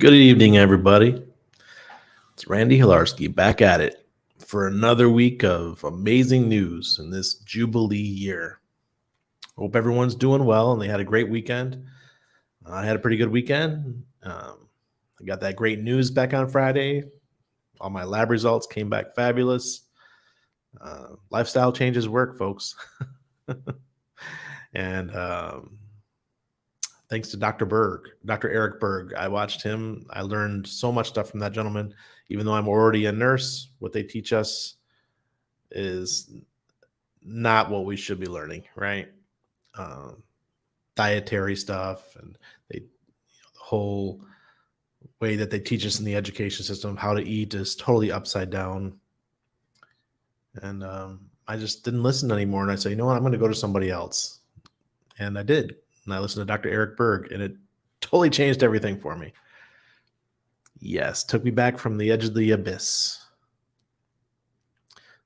Good evening, everybody. It's Randy Hilarski back at it for another week of amazing news in this Jubilee year. Hope everyone's doing well and they had a great weekend. I had a pretty good weekend. I got that great news back on Friday. All my lab results came back fabulous. Lifestyle changes work, folks. And thanks to Dr. Eric Berg. I watched him. I learned so much stuff from that gentleman. Even though I'm already a nurse, what they teach us is not what we should be learning, right? Dietary stuff and the whole way that they teach us in the education system, how to eat is totally upside down. And I just didn't listen anymore. And I said, you know what? I'm going to go to somebody else. And I did. And I listened to Dr. Eric Berg, and it totally changed everything for me. Yes, took me back from the edge of the abyss.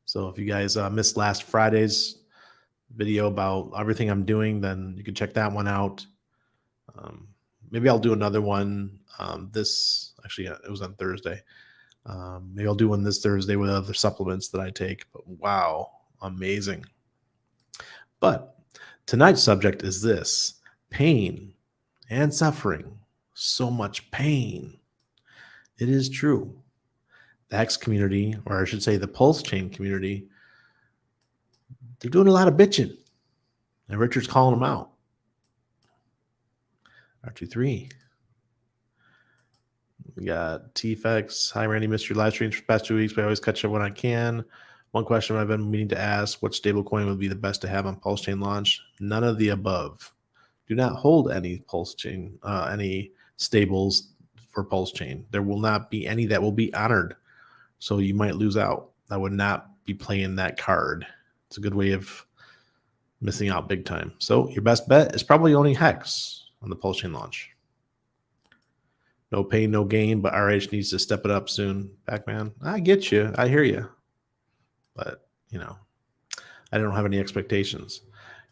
So if you guys missed last Friday's video about everything I'm doing, then you can check that one out. Maybe I'll do another one it was on Thursday. Maybe I'll do one this Thursday with other supplements that I take. But wow, amazing. But tonight's subject is this: pain and suffering. So much pain. It is true. The Hex community, or I should say the Pulsechain community, they're doing a lot of bitching. And Richard's calling them out. R23. We got TFX. Hi, Randy. Missed your live streams for the past 2 weeks, but I always catch up when I can. One question I've been meaning to ask: what stablecoin would be the best to have on Pulsechain launch? None of the above. Do not hold any Pulsechain, any stables for Pulsechain. There will not be any that will be honored. So you might lose out. I would not be playing that card. It's a good way of missing out big time. So your best bet is probably owning Hex on the Pulsechain launch. No pain, no gain, but RH needs to step it up soon. Pac-Man, I get you. I hear you. But, I don't have any expectations.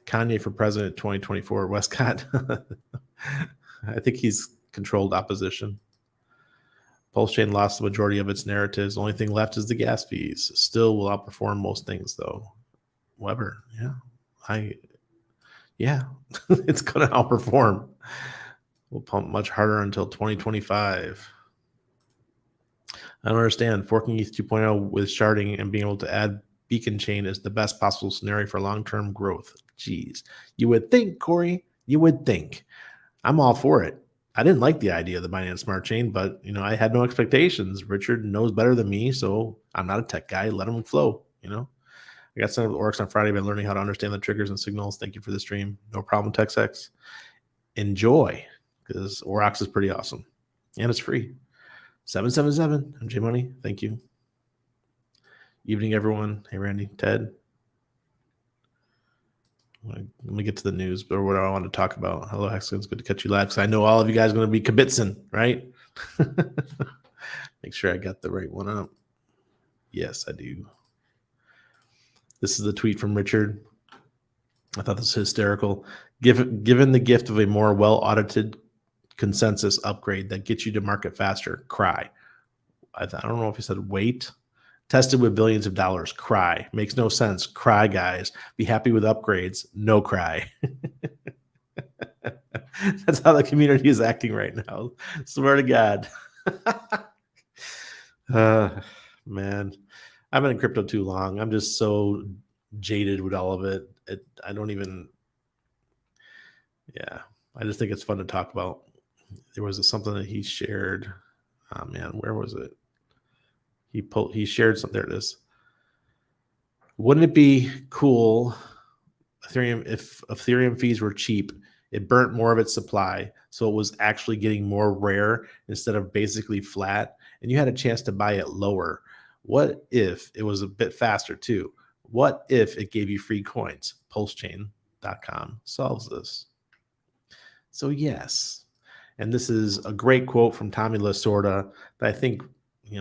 Kanye for president 2024. Westcott. I think he's controlled opposition. Pulsechain lost the majority of its narratives. The only thing left is the gas fees. Still will outperform most things, though. Weber, it's going to outperform. We'll pump much harder until 2025. I don't understand. Forking ETH 2.0 with sharding and being able to add beacon chain is the best possible scenario for long-term growth. Jeez. You would think, Corey. You would think. I'm all for it. I didn't like the idea of the Binance Smart Chain, but, I had no expectations. Richard knows better than me, so I'm not a tech guy. Let him flow, I got some of the orcs on Friday. I've been learning how to understand the triggers and signals. Thank you for the stream. No problem, TechSex. Enjoy, because Orox is pretty awesome. And it's free. 777, MJ Money. Thank you. Evening, everyone. Hey, Randy, Ted. Let me get to the news, but what I want to talk about. Hello, Hexagon. It's good to catch you live because I know all of you guys are going to be kibitzing, right? Make sure I got the right one up. Yes, I do. This is the tweet from Richard. I thought this was hysterical. Given the gift of a more well-audited consensus upgrade that gets you to market faster, cry. I don't know if he said wait. Tested with billions of dollars, cry. Makes no sense. Cry, guys. Be happy with upgrades. No cry. That's how the community is acting right now. Swear to God. Man, I've been in crypto too long. I'm just so jaded with all of it. I just think it's fun to talk about. There was something that he shared. Oh man, where was it? He shared something. There it is. Wouldn't it be cool, Ethereum, if Ethereum fees were cheap? It burnt more of its supply, so it was actually getting more rare instead of basically flat, and you had a chance to buy it lower. What if it was a bit faster too? What if it gave you free coins? Pulsechain.com solves this. So yes, and this is a great quote from Tommy Lasorda that I think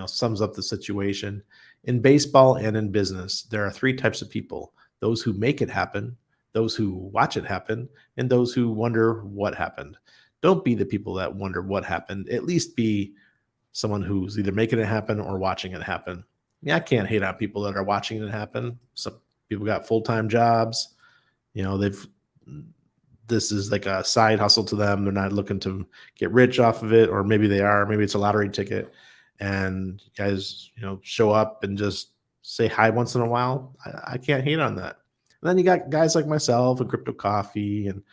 sums up the situation. In baseball and in business, there are three types of people: those who make it happen, those who watch it happen, and those who wonder what happened. Don't be the people that wonder what happened. At least be someone who's either making it happen or watching it happen. Yeah, I can't hate on people that are watching it happen. Some people got full-time jobs. They've this is like a side hustle to them. They're not looking to get rich off of it, or maybe they are. Maybe it's a lottery ticket, and you guys, show up and just say hi once in a while. I can't hate on that. And then you got guys like myself and Crypto Coffee and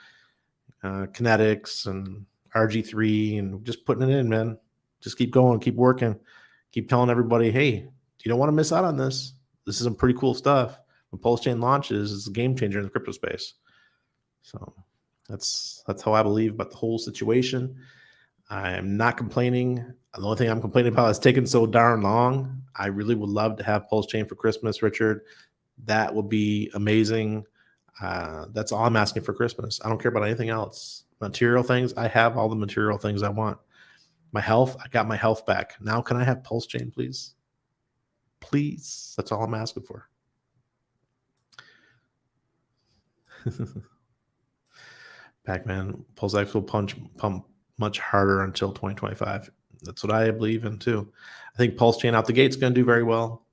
Kinetics and RG3 and just putting it in, man. Just keep going, keep working, keep telling everybody, hey, you don't want to miss out on this. This is some pretty cool stuff. When Pulsechain launches, it's a game changer in the crypto space. So that's how I believe about the whole situation. I'm not complaining. The only thing I'm complaining about is taking so darn long. I really would love to have Pulsechain for Christmas, Richard. That would be amazing. That's all I'm asking for Christmas. I don't care about anything else. Material things, I have all the material things I want. My health, I got my health back. Now can I have Pulsechain, please? Please. That's all I'm asking for. Pac-Man, Pulsex will pump much harder until 2025. That's what I believe in too. I think Pulsechain out the gate is going to do very well,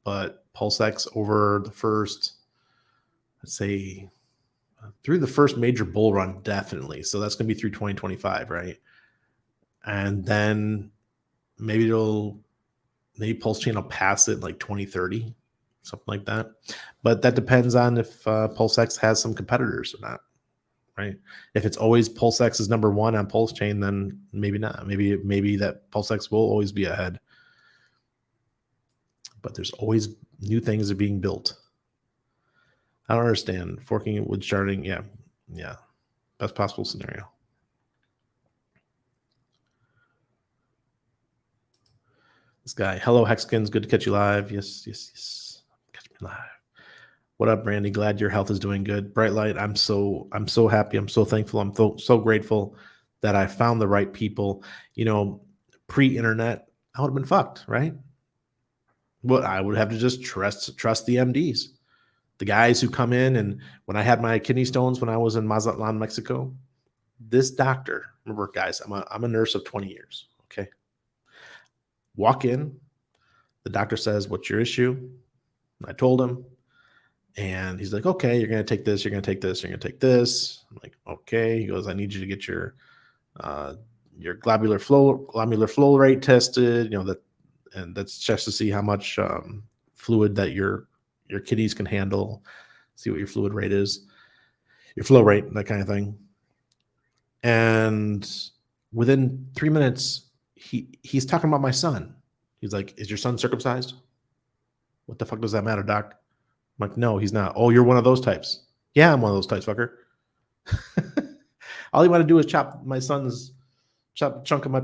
but Pulsex over the first, let's say, through the first major bull run, definitely. So that's going to be through 2025, right? And then maybe Pulsechain will pass it like 2030, something like that. But that depends on if Pulsex has some competitors or not, right? If it's always Pulsex is number one on Pulsechain, then maybe not. Maybe that Pulsex will always be ahead. But there's always new things that are being built. I don't understand. Forking with sharding, yeah. Best possible scenario. This guy, hello Hexkins, good to catch you live. Yes. Catch me live. What up, Brandy? Glad your health is doing good. Bright Light, I'm so happy. I'm so thankful. I'm so grateful that I found the right people. Pre-internet, I would have been fucked, right? Well, I would have to just trust the MDs. The guys who come in, and when I had my kidney stones when I was in Mazatlan, Mexico, this doctor, remember guys, I'm a nurse of 20 years, okay? Walk in, the doctor says, what's your issue? I told him, and he's like, okay, you're going to take this, you're going to take this, you're going to take this. I'm like, okay. He goes, I need you to get your glomerular flow rate tested, and that's just to see how much fluid that your kidneys can handle, see what your fluid rate is, your flow rate, that kind of thing. And within 3 minutes, he's talking about my son. He's like, is your son circumcised? What the fuck does that matter, doc? I'm like, no, he's not. Oh, you're one of those types. Yeah, I'm one of those types, fucker. All he want to do is chop a chunk of my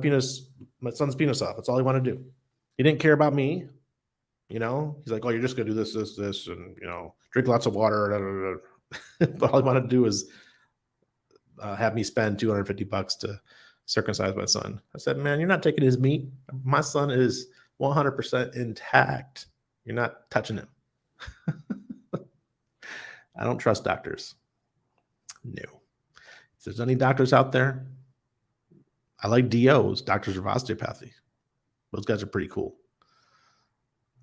son's penis off. That's all he want to do. He didn't care about me. He's like, oh, you're just going to do this, and, drink lots of water. But all he want to do is have me spend $250 to circumcise my son. I said, man, you're not taking his meat. My son is 100% intact. You're not touching him. I don't trust doctors. No. If there's any doctors out there, I like DOs, doctors of osteopathy. Those guys are pretty cool.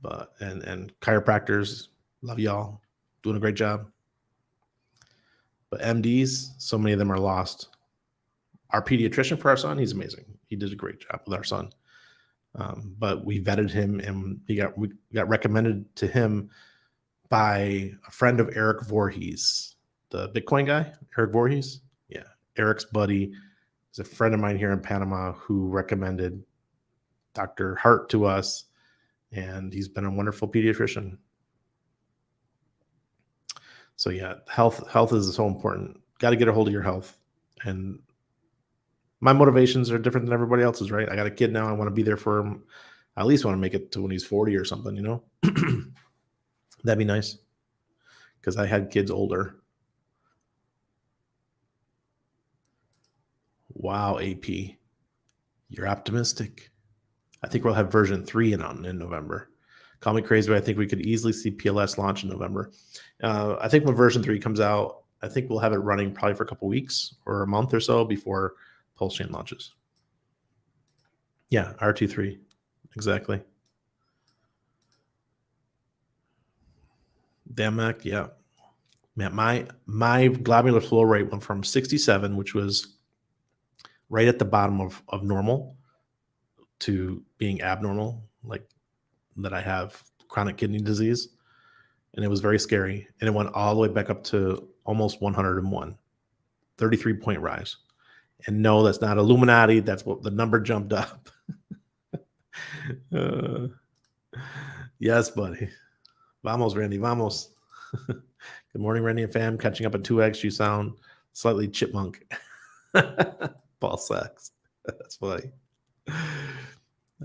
But and chiropractors, love y'all, doing a great job. But MDs, so many of them are lost. Our pediatrician for our son, he's amazing. He did a great job with our son. But we vetted him, and we got recommended to him by a friend of Eric Voorhees, the Bitcoin guy, Eric Voorhees. Yeah, Eric's buddy is a friend of mine here in Panama who recommended Dr. Hart to us, and he's been a wonderful pediatrician. So yeah, health is so important. Got to get a hold of your health. And my motivations are different than everybody else's, right? I got a kid now. I want to be there for him. I at least want to make it to when he's 40 or something, That'd be nice, because I had kids older. Wow, AP, you're optimistic. I think we'll have version 3 in November. Call me crazy, but I think we could easily see PLS launch in November. I think when version 3 comes out, I think we'll have it running probably for a couple weeks or a month or so before Pulsechain launches. Yeah, R23. Exactly. DMAC, yeah. Man, my globular flow rate went from 67, which was right at the bottom of normal, to being abnormal, like that I have chronic kidney disease. And it was very scary. And it went all the way back up to almost 101, 33-point rise. And no, that's not Illuminati. That's what the number jumped up. uh, yes, buddy. Vamos, Randy. Vamos. Good morning, Randy and fam. Catching up at 2x. You sound slightly chipmunk. Ball sacks. That's funny.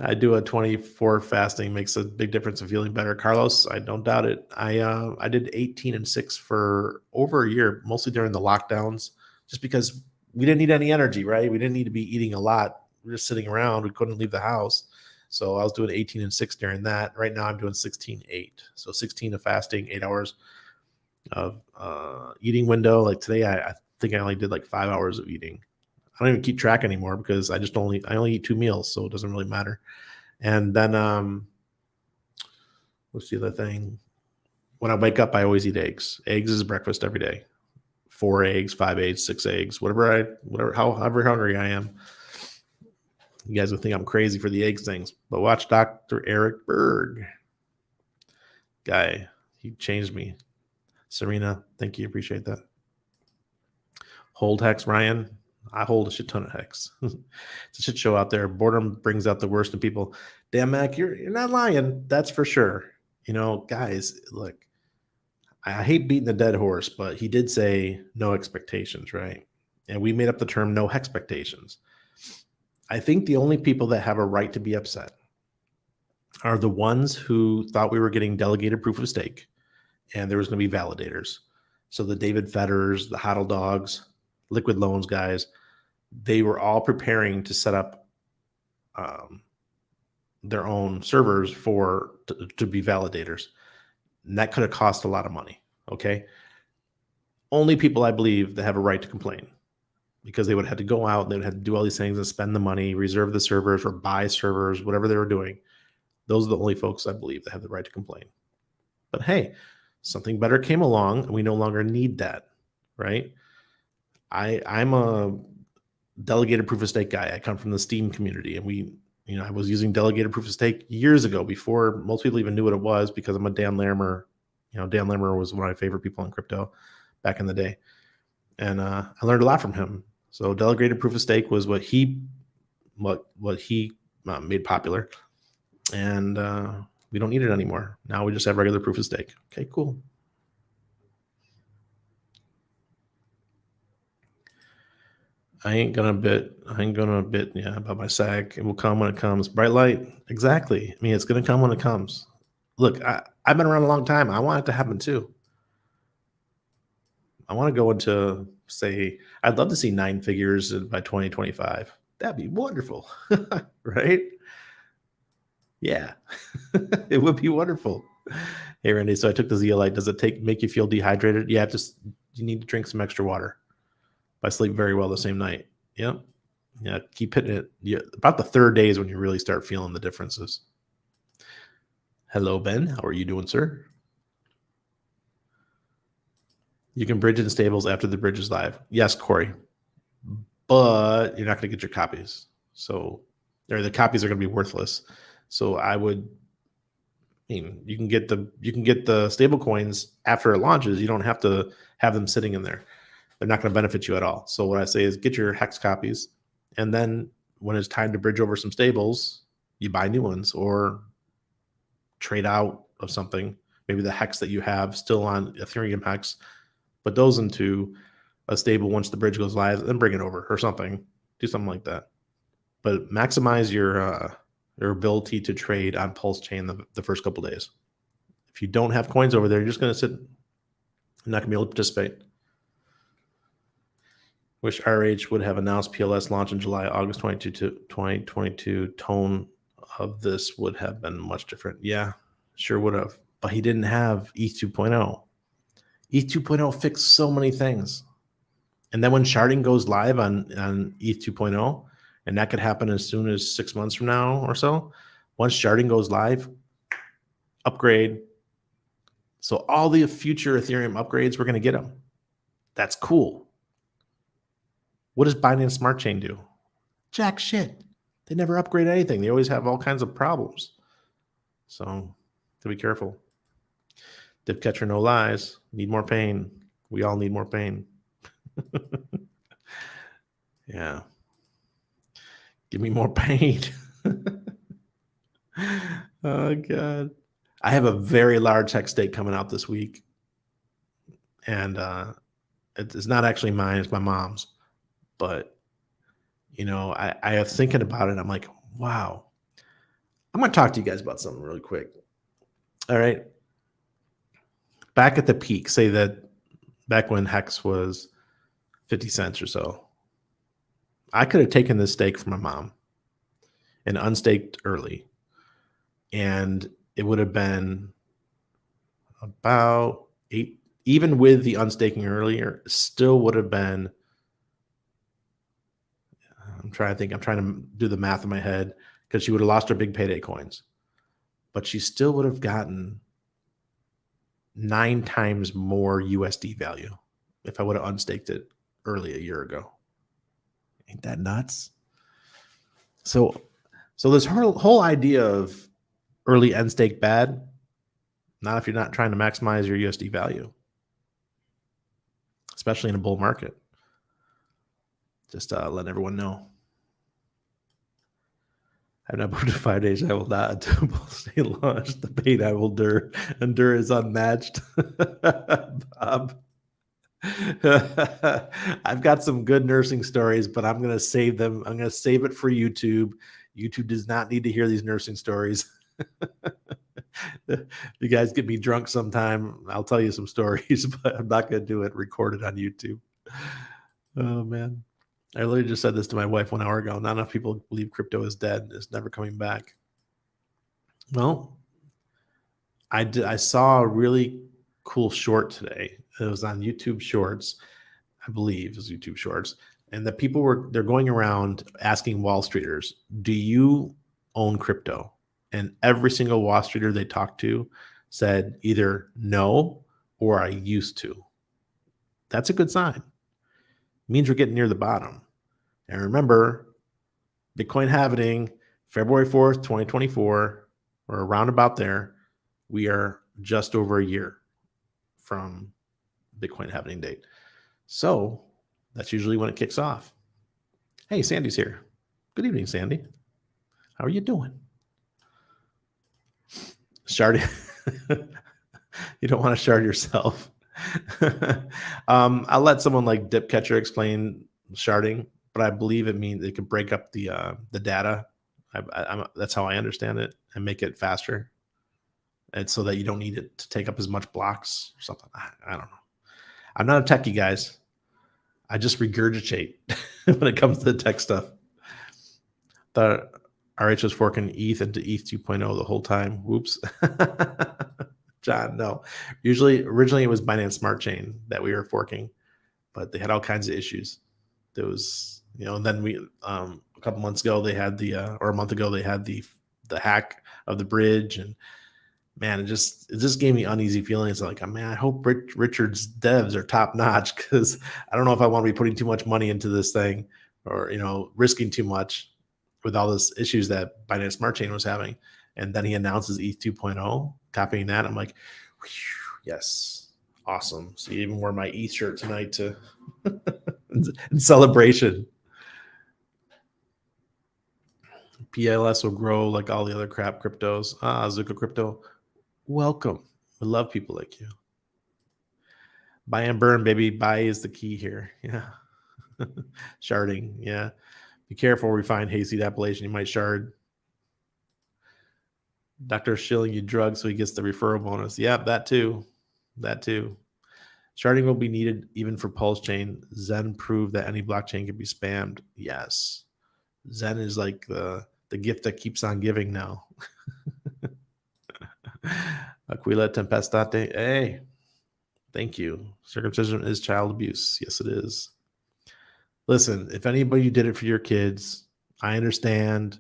I do a 24 fasting, makes a big difference in feeling better. Carlos, I don't doubt it. I did 18 and 6 for over a year, mostly during the lockdowns, just because we didn't need any energy, right? We didn't need to be eating a lot. We were just sitting around. We couldn't leave the house. So I was doing 18 and 6 during that. Right now I'm doing 16-8. So 16 of fasting, 8 hours of eating window. Like today, I think I only did like 5 hours of eating. I don't even keep track anymore because I only eat 2 meals, so it doesn't really matter. And then what's the other thing? When I wake up, I always eat eggs. Eggs is breakfast every day. 4 eggs, 5 eggs, 6 eggs, however hungry I am. You guys would think I'm crazy for the eggs things, but watch Dr. Eric Berg. Guy, he changed me. Serena, thank you. Appreciate that. Hold hex, Ryan. I hold a shit ton of hex. It's a shit show out there. Boredom brings out the worst in people. Damn, Mac, you're not lying. That's for sure. You know, guys, look, I hate beating the dead horse, but he did say no expectations, right? And we made up the term no expectations. I think the only people that have a right to be upset are the ones who thought we were getting delegated proof of stake and there was going to be validators. So the David Fetters, the Hodl Dogs, Liquid Loans guys, they were all preparing to set up their own servers to be validators. And that could have cost a lot of money. Okay. Only people I believe that have a right to complain, because they would have had to go out and they would have to do all these things and spend the money, reserve the servers or buy servers, whatever they were doing. Those are the only folks I believe that have the right to complain. But hey, something better came along and we no longer need that, right? I'm a delegated proof of stake guy. I come from the Steam community, and I was using delegated proof of stake years ago before most people even knew what it was, because I'm a Dan Lammer. Dan Lammer was one of my favorite people in crypto back in the day. And I learned a lot from him. So delegated proof of stake was what he made popular. And we don't need it anymore. Now we just have regular proof of stake. Okay, cool. I ain't gonna bit about my SAG. It will come when it comes. Bright light, exactly. I mean, it's gonna come when it comes. Look, I've been around a long time. I want it to happen too. I want to go into, say, I'd love to see 9 figures by 2025. That'd be wonderful, right? Yeah, it would be wonderful. Hey, Randy, so I took the zeolite. Does it make you feel dehydrated? Yeah, you need to drink some extra water. I sleep very well the same night. Yep. Yeah, keep hitting it. Yeah, about the 3rd day is when you really start feeling the differences. Hello, Ben. How are you doing, sir? You can bridge in stables after the bridge is live. Yes, Corey. But you're not going to get your copies. So, or the copies are going to be worthless. So you can get the stable coins after it launches. You don't have to have them sitting in there. They're not going to benefit you at all. So what I say is get your hex copies, and then when it's time to bridge over some stables, you buy new ones or trade out of something. Maybe the hex that you have still on Ethereum hex, put those into a stable once the bridge goes live, then bring it over or something. Do something like that. But maximize your ability to trade on Pulsechain the first couple days. If you don't have coins over there, you're just going to sit. You're not going to be able to participate. Wish RH would have announced PLS launch in July, August 2022. Tone of this would have been much different. Yeah, sure would have. But he didn't have ETH 2.0. ETH 2.0 fixed so many things. And then when sharding goes live on ETH 2.0, and that could happen as soon as 6 months from now or so, once sharding goes live, upgrade. So all the future Ethereum upgrades, we're going to get them. That's cool. What does Binance Smart Chain do? Jack shit. They never upgrade anything. They always have all kinds of problems. So to be careful. Dip catcher, no lies. Need more pain. We all need more pain. Yeah. Give me more pain. Oh, God. I have a very large hex stake coming out this week. And it's not actually mine. It's my mom's. But, I was thinking about it. I'm like, wow. I'm going to talk to you guys about something really quick. All right. Back at the peak, say that back when hex was 50 cents or so, I could have taken this stake from my mom and unstaked early. And it would have been about 8, even with the unstaking earlier, still would have been, I'm trying to do the math in my head, because she would have lost her big payday coins, but she still would have gotten 9 times more USD value if I would have unstaked it early a year ago. Ain't that nuts? So this whole idea of early end stake bad, not if you're not trying to maximize your USD value, especially in a bull market. Just letting everyone know. I've not moved to 5 days. I will not until Pulsechain launch. The pain I will endure is unmatched. Bob. I've got some good nursing stories, but I'm going to save them. I'm going to save it for YouTube. YouTube does not need to hear these nursing stories. You guys get me drunk sometime, I'll tell you some stories, but I'm not going to do it recorded on YouTube. Oh, man. I literally just said this to my wife 1 hour ago. Not enough people believe crypto is dead. It's never coming back. Well, I saw a really cool short today. It was on YouTube Shorts. I believe it was YouTube Shorts. And the people they're going around asking Wall Streeters, do you own crypto? And every single Wall Streeter they talked to said either no or I used to. That's a good sign. It means we're getting near the bottom. And remember, Bitcoin halving, February 4th, 2024, or around about there, we are just over a year from Bitcoin halving date. So that's usually when it kicks off. Hey, Sandy's here. Good evening, Sandy. How are you doing? Sharding. You don't want to shard yourself. I'll let someone like Dip Catcher explain sharding, but I believe it means it can break up the data. That's how I understand it, and make it faster, and so that you don't need it to take up as much blocks or something. I don't know. I'm not a techie, guys. I just regurgitate when it comes to the tech stuff. The RH was forking ETH into ETH 2.0 the whole time. Whoops. John, no. Originally it was Binance Smart Chain that we were forking, but they had all kinds of issues. There was, and then we a couple months ago they had or a month ago they had the hack of the bridge, and man, it just gave me uneasy feelings. Like, man, I hope Richard's devs are top notch, because I don't know if I want to be putting too much money into this thing, or risking too much with all those issues that Binance Smart Chain was having. And then he announces ETH 2.0, copying that. I'm like, yes, awesome. So you even wore my ETH shirt tonight to in celebration. PLS will grow like all the other crap cryptos. Zuko Crypto, welcome. We love people like you. Buy and burn, baby. Buy is the key here. Yeah. Sharding. Yeah. Be careful, refined hayseed appellation. You might shard. Dr. Shilling you drugs so he gets the referral bonus. Yep, that too. Sharding will be needed even for Pulsechain. Zen proved that any blockchain can be spammed. Yes. Zen is like the gift that keeps on giving now. Aquila Tempestate. Hey, Thank you. Circumcision is child abuse. Yes, it is. Listen, if anybody did it for your kids, I understand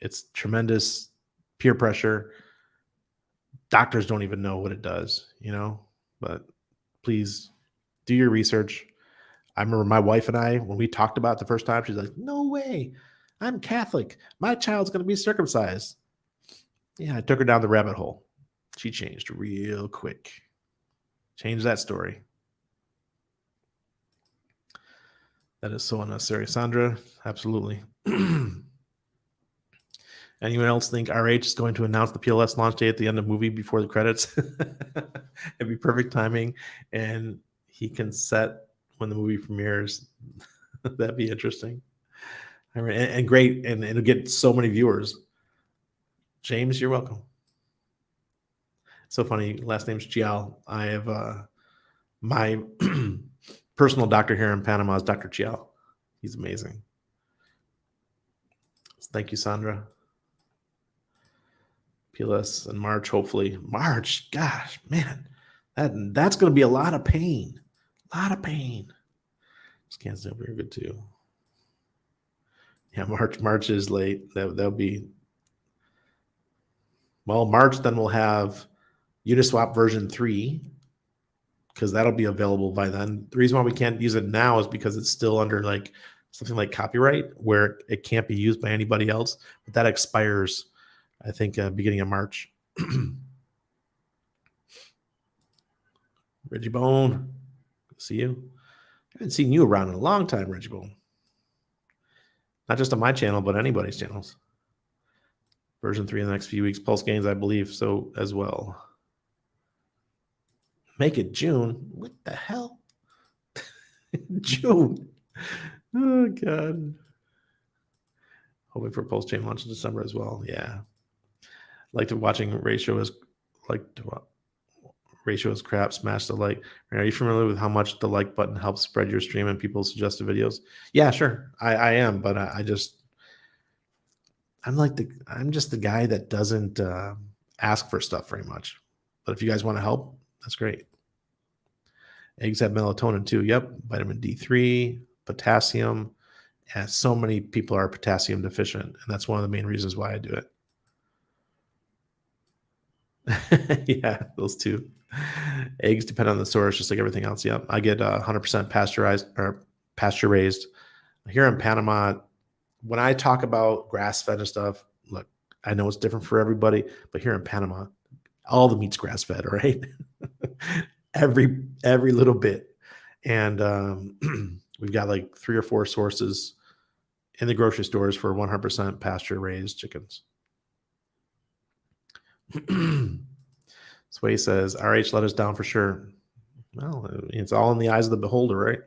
it's tremendous peer pressure. Doctors don't even know what it does, but please do your research. I remember my wife and I, when we talked about it the first time, she's like, no way. I'm Catholic. My child's going to be circumcised. Yeah, I took her down the rabbit hole. She changed real quick. Change that story. That is so unnecessary. Sandra, absolutely. Anyone else think RH is going to announce the PLS launch date at the end of the movie before the credits? It'd be perfect timing. And he can set when the movie premieres. That'd be interesting. I mean, and great. And it'll get so many viewers. James, you're welcome. So funny. Last name's Chial. I have my personal doctor here in Panama is Dr. Chial. He's amazing. Thank you, Sandra. PLS in March, hopefully. March, gosh, man, that's going to be a lot of pain. A lot of pain. Scans over here good too. Yeah, March is late. That'll be. Well, March, then we'll have Uniswap version 3 because that'll be available by then. The reason why we can't use it now is because it's still under like something like copyright where it can't be used by anybody else. But that expires, I think, beginning of March. Reggie Bone, see you. I haven't seen you around in a long time, Reggie Bone. Not just on my channel, but anybody's channels. Version 3 in the next few weeks. Pulse gains, I believe, so as well. Make it June. What the hell? June. Oh, God. Hoping for Pulsechain launch in December as well. Yeah. Like to watching ratio is crap. Smash the like. Are you familiar with how much the like button helps spread your stream and people's suggested videos? Yeah, sure. I am, but I'm just the guy that doesn't ask for stuff very much. But if you guys want to help, that's great. Eggs have melatonin too. Yep. Vitamin D3, potassium. And so many people are potassium deficient. And that's one of the main reasons why I do it. Yeah, those two. Eggs depend on the source, just like everything else. Yep. I get 100% pasteurized or pasture raised. Here in Panama, when I talk about grass-fed and stuff, look, I know it's different for everybody, but here in Panama, all the meat's grass-fed, right? every little bit. And we've got like 3 or 4 sources in the grocery stores for 100% pasture-raised chickens. Sway says, RH let us down for sure. Well, it's all in the eyes of the beholder, right?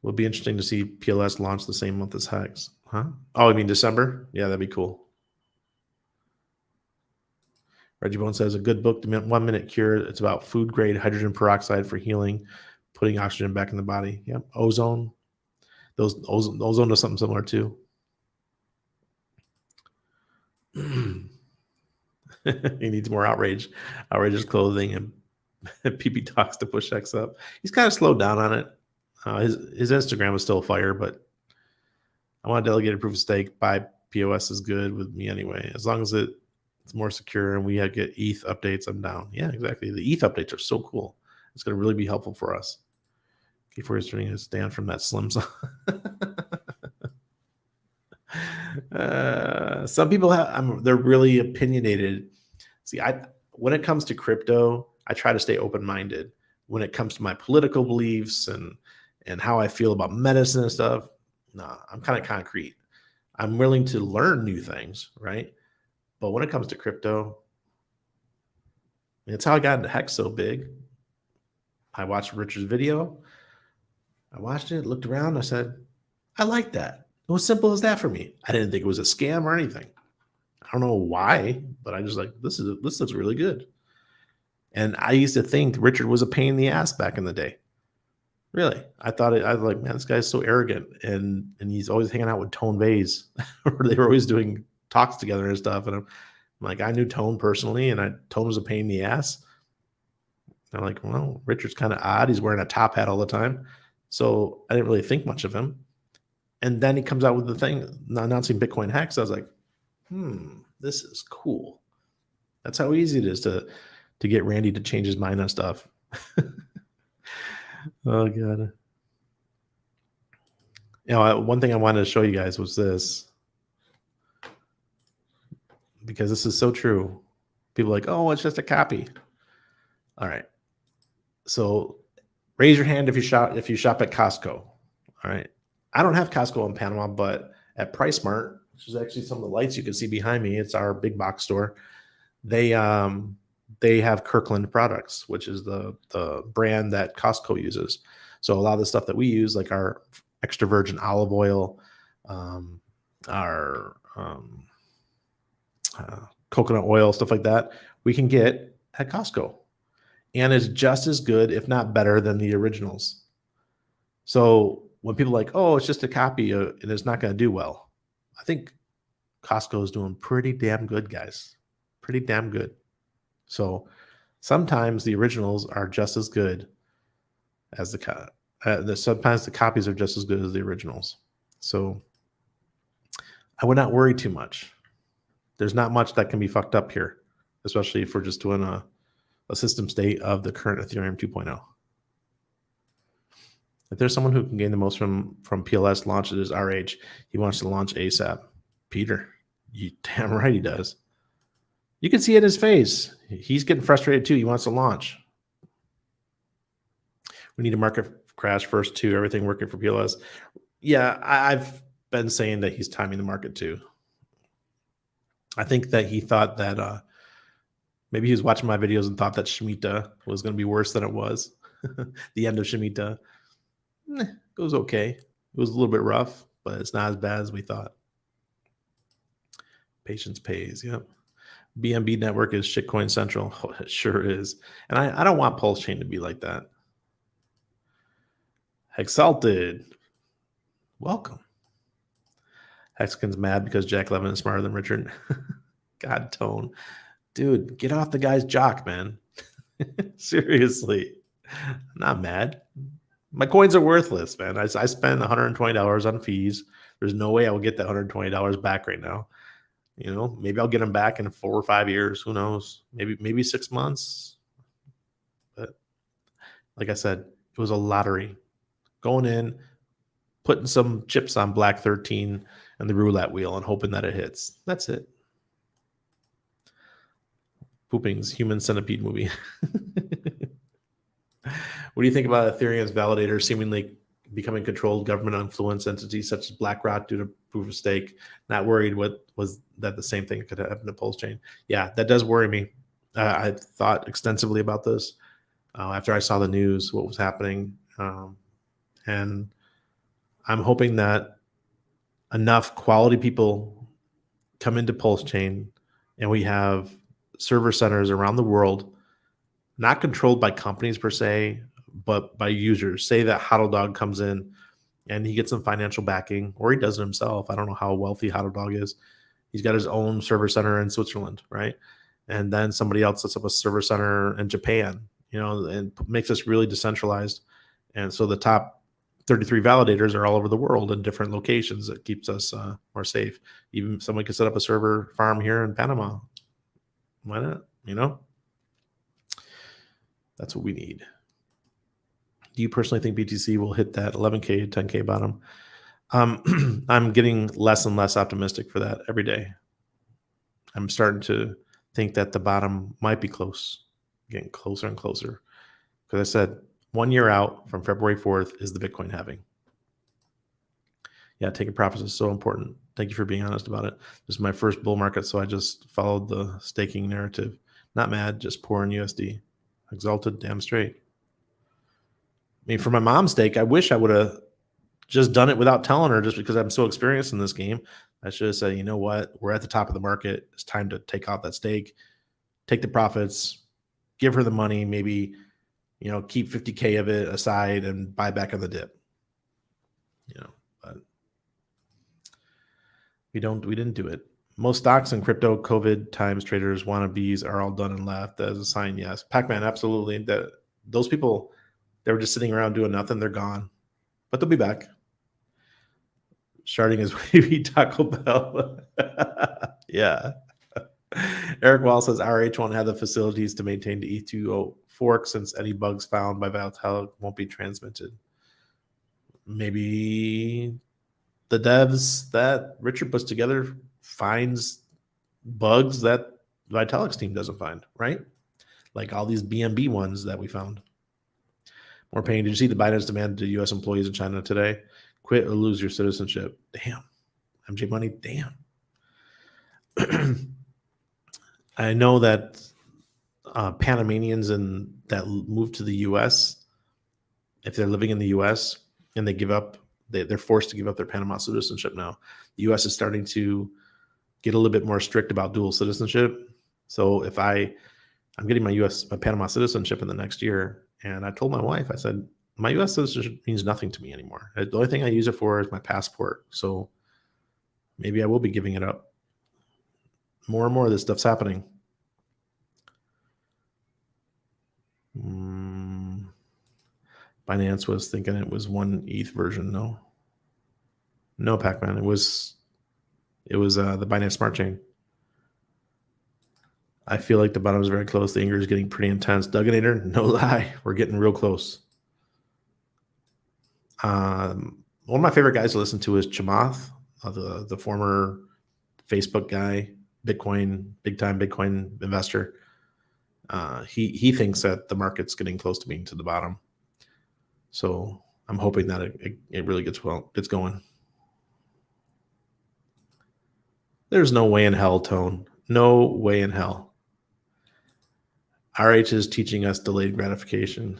Will be interesting to see PLS launch the same month as Hex. Huh? Oh, I mean December? Yeah, that'd be cool. Reggie Bone says, a good book, The 1 Minute Cure. It's about food-grade hydrogen peroxide for healing, putting oxygen back in the body. Yep. Ozone. Ozone does something similar too. He needs more outrageous clothing, and PP talks to push X up. He's kind of slowed down on it. His Instagram is still fire, but I want a delegated proof of stake. Buy POS is good with me anyway. As long as it's more secure and we get ETH updates, I'm down. Yeah, exactly. The ETH updates are so cool. It's going to really be helpful for us. Before he's turning his stand from that slim song. Some people they're really opinionated. See, when it comes to crypto, I try to stay open-minded. When it comes to my political beliefs and how I feel about medicine and stuff, nah, I'm kind of concrete. I'm willing to learn new things, right? But when it comes to crypto, it's how I got into Hex so big. I watched Richard's video. I watched it, looked around, I said, I like that. It was simple as that for me. I didn't think it was a scam or anything. I don't know why, but I just like, this looks really good. And I used to think Richard was a pain in the ass back in the day. Really. I was like, man, this guy's so arrogant. And he's always hanging out with Tone Vase. They were always doing talks together and stuff. And I'm like, I knew Tone personally, and Tone was a pain in the ass. They're like, well, Richard's kind of odd. He's wearing a top hat all the time. So I didn't really think much of him. And then he comes out with the thing announcing Bitcoin hacks. I was like, this is cool. That's how easy it is to get Randy to change his mind on stuff. Oh, God. One thing I wanted to show you guys was this, because this is so true. People are like, oh, it's just a copy. All right. So raise your hand if you shop at Costco. All right. I don't have Costco in Panama, but at PriceSmart, which is actually some of the lights you can see behind me, it's our big box store. They have Kirkland products, which is the brand that Costco uses. So a lot of the stuff that we use, like our extra virgin olive oil, our coconut oil, stuff like that, we can get at Costco. And it's just as good, if not better, than the originals. So when people are like, oh, it's just a copy and it's not going to do well, I think Costco is doing pretty damn good, guys. Pretty damn good. So sometimes the originals are just as good as sometimes the copies are just as good as the originals. So I would not worry too much. There's not much that can be fucked up here, especially if we're just doing a system state of the current Ethereum 2.0. If there's someone who can gain the most from PLS launch, it is RH. He wants to launch ASAP. Peter, you damn right he does. You can see it in his face. He's getting frustrated too. He wants to launch. We need a market crash first too. Everything working for PLS. Yeah, I've been saying that he's timing the market too. I think that he thought that maybe he was watching my videos and thought that Shemitah was going to be worse than it was. The end of Shemitah. It was okay. It was a little bit rough, but it's not as bad as we thought. Patience pays. Yep. BNB network is shitcoin central. Oh, it sure is. And I don't want Pulsechain to be like that. Hexalted. Welcome. Hexican's mad because Jack Levin is smarter than Richard. God, Tone. Dude, get off the guy's jock, man. Seriously. I'm not mad. My coins are worthless, man. I spent $120 on fees. There's no way I will get that $120 back right now. You know, maybe I'll get them back in 4 or 5 years. Who knows? Maybe 6 months. But like I said, it was a lottery. Going in, putting some chips on Black 13 and the roulette wheel and hoping that it hits. That's it. Pooping's Human Centipede movie. What do you think about Ethereum's validator seemingly becoming controlled government influence entities such as BlackRock due to proof of stake? Not worried what was that the same thing could happen to Pulsechain? Yeah, that does worry me. I thought extensively about this after I saw the news, what was happening. And I'm hoping that enough quality people come into Pulsechain and we have server centers around the world, not controlled by companies per se, but by users. Say that HODL comes in and he gets some financial backing, or he does it himself. I don't know how wealthy HODL is. He's got his own server center in Switzerland, right? And then somebody else sets up a server center in Japan, and makes us really decentralized. And so the top 33 validators are all over the world in different locations. That keeps us more safe. Even somebody could set up a server farm here in Panama. Why not? That's what we need. Do you personally think BTC will hit that 11K, 10K bottom? I'm getting less and less optimistic for that every day. I'm starting to think that the bottom might be close, getting closer and closer. Because I said 1 year out from February 4th is the Bitcoin halving. Yeah, taking profits is so important. Thank you for being honest about it. This is my first bull market, so I just followed the staking narrative. Not mad, just pouring USD. Exalted, damn straight. I mean, for my mom's stake, I wish I would have just done it without telling her, just because I'm so experienced in this game. I should have said, you know what? We're at the top of the market. It's time to take out that stake, take the profits, give her the money, maybe, keep 50K of it aside and buy back on the dip. But we didn't do it. Most stocks and crypto COVID times traders wannabes are all done and left. As a sign, yes. Pac-Man, absolutely. That Those people, they were just sitting around doing nothing. They're gone, but they'll be back. Sharding is maybe Taco Bell. Yeah. Eric Wall says RH won't have the facilities to maintain the E2O fork since any bugs found by Valtella won't be transmitted. Maybe the devs that Richard puts together finds bugs that Vitalik's team doesn't find, right? Like all these BMB ones that we found. More pain. Did you see the Biden's demand to U.S. employees in China today? Quit or lose your citizenship. Damn. MJ Money, damn. I know that Panamanians and that move to the U.S., if they're living in the U.S. and they give up, they're forced to give up their Panama citizenship now. The U.S. is starting to get a little bit more strict about dual citizenship. So if I'm getting my Panama citizenship in the next year, and I told my wife, I said, my U.S. citizenship means nothing to me anymore. The only thing I use it for is my passport. So maybe I will be giving it up. More and more of this stuff's happening. Binance was thinking it was one ETH version. No, Pac-Man. It was the Binance Smart Chain. I feel like the bottom is very close. The Inger is getting pretty intense. Dugginator, no lie, we're getting real close. One of my favorite guys to listen to is Chamath, the former Facebook guy, big time Bitcoin investor. He thinks that the market's getting close to being to the bottom. So I'm hoping that it really gets going. There's no way in hell, Tone. No way in hell. RH is teaching us delayed gratification.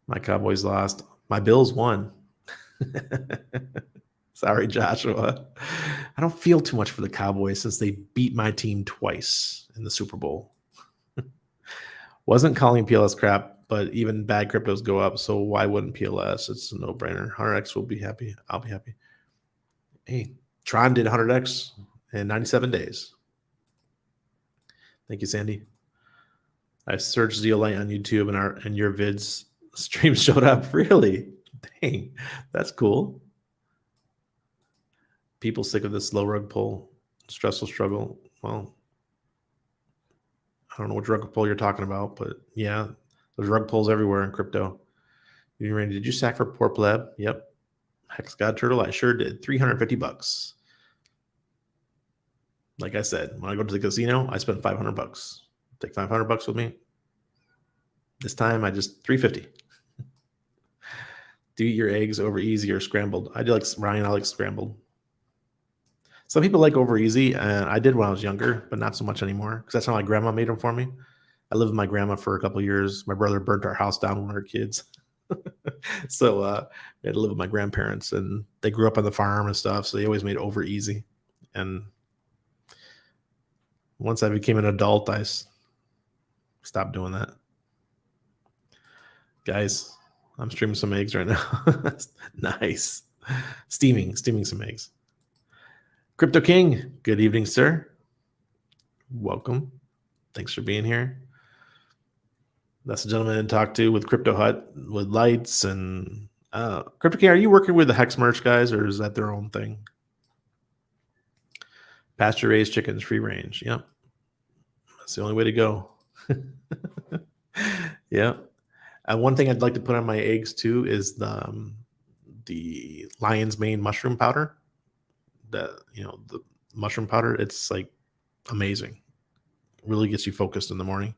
My Cowboys lost. My Bills won. Sorry, Joshua. I don't feel too much for the Cowboys since they beat my team twice in the Super Bowl. Wasn't calling PLS crap, but even bad cryptos go up, so why wouldn't PLS? It's a no-brainer. 100x will be happy. I'll be happy. Hey, Tron did 100x in 97 days. Thank you, Sandy. I searched Zeolite on YouTube, and your vids stream showed up. Really? Dang, that's cool. People sick of this slow rug pull, stressful struggle. Well, I don't know what rug pull you're talking about, but yeah, there's rug pulls everywhere in crypto. Did you sack for poor pleb? Yep. Hex God Turtle, I sure did. $350. Like I said, when I go to the casino, I spend $500. Take $500 with me. This time I just $350. Do you eat your eggs over easy or scrambled? I do like Ryan. I like scrambled. Some people like over easy, and I did when I was younger, but not so much anymore because that's how my grandma made them for me. I lived with my grandma for a couple of years. My brother burnt our house down when we were kids. So we had to live with my grandparents, and they grew up on the farm and stuff, so they always made over easy. And once I became an adult, I stopped doing that. Guys, I'm streaming some eggs right now. Nice. Steaming some eggs. Crypto King, good evening, sir. Welcome. Thanks for being here. That's the gentleman to talk to with Crypto Hut with lights and Crypto King. Are you working with the Hex merch guys, or is that their own thing? Pasture raised chickens, free range. Yep. That's the only way to go. Yeah. One thing I'd like to put on my eggs too is the lion's mane mushroom powder. The mushroom powder. It's like amazing. Really gets you focused in the morning.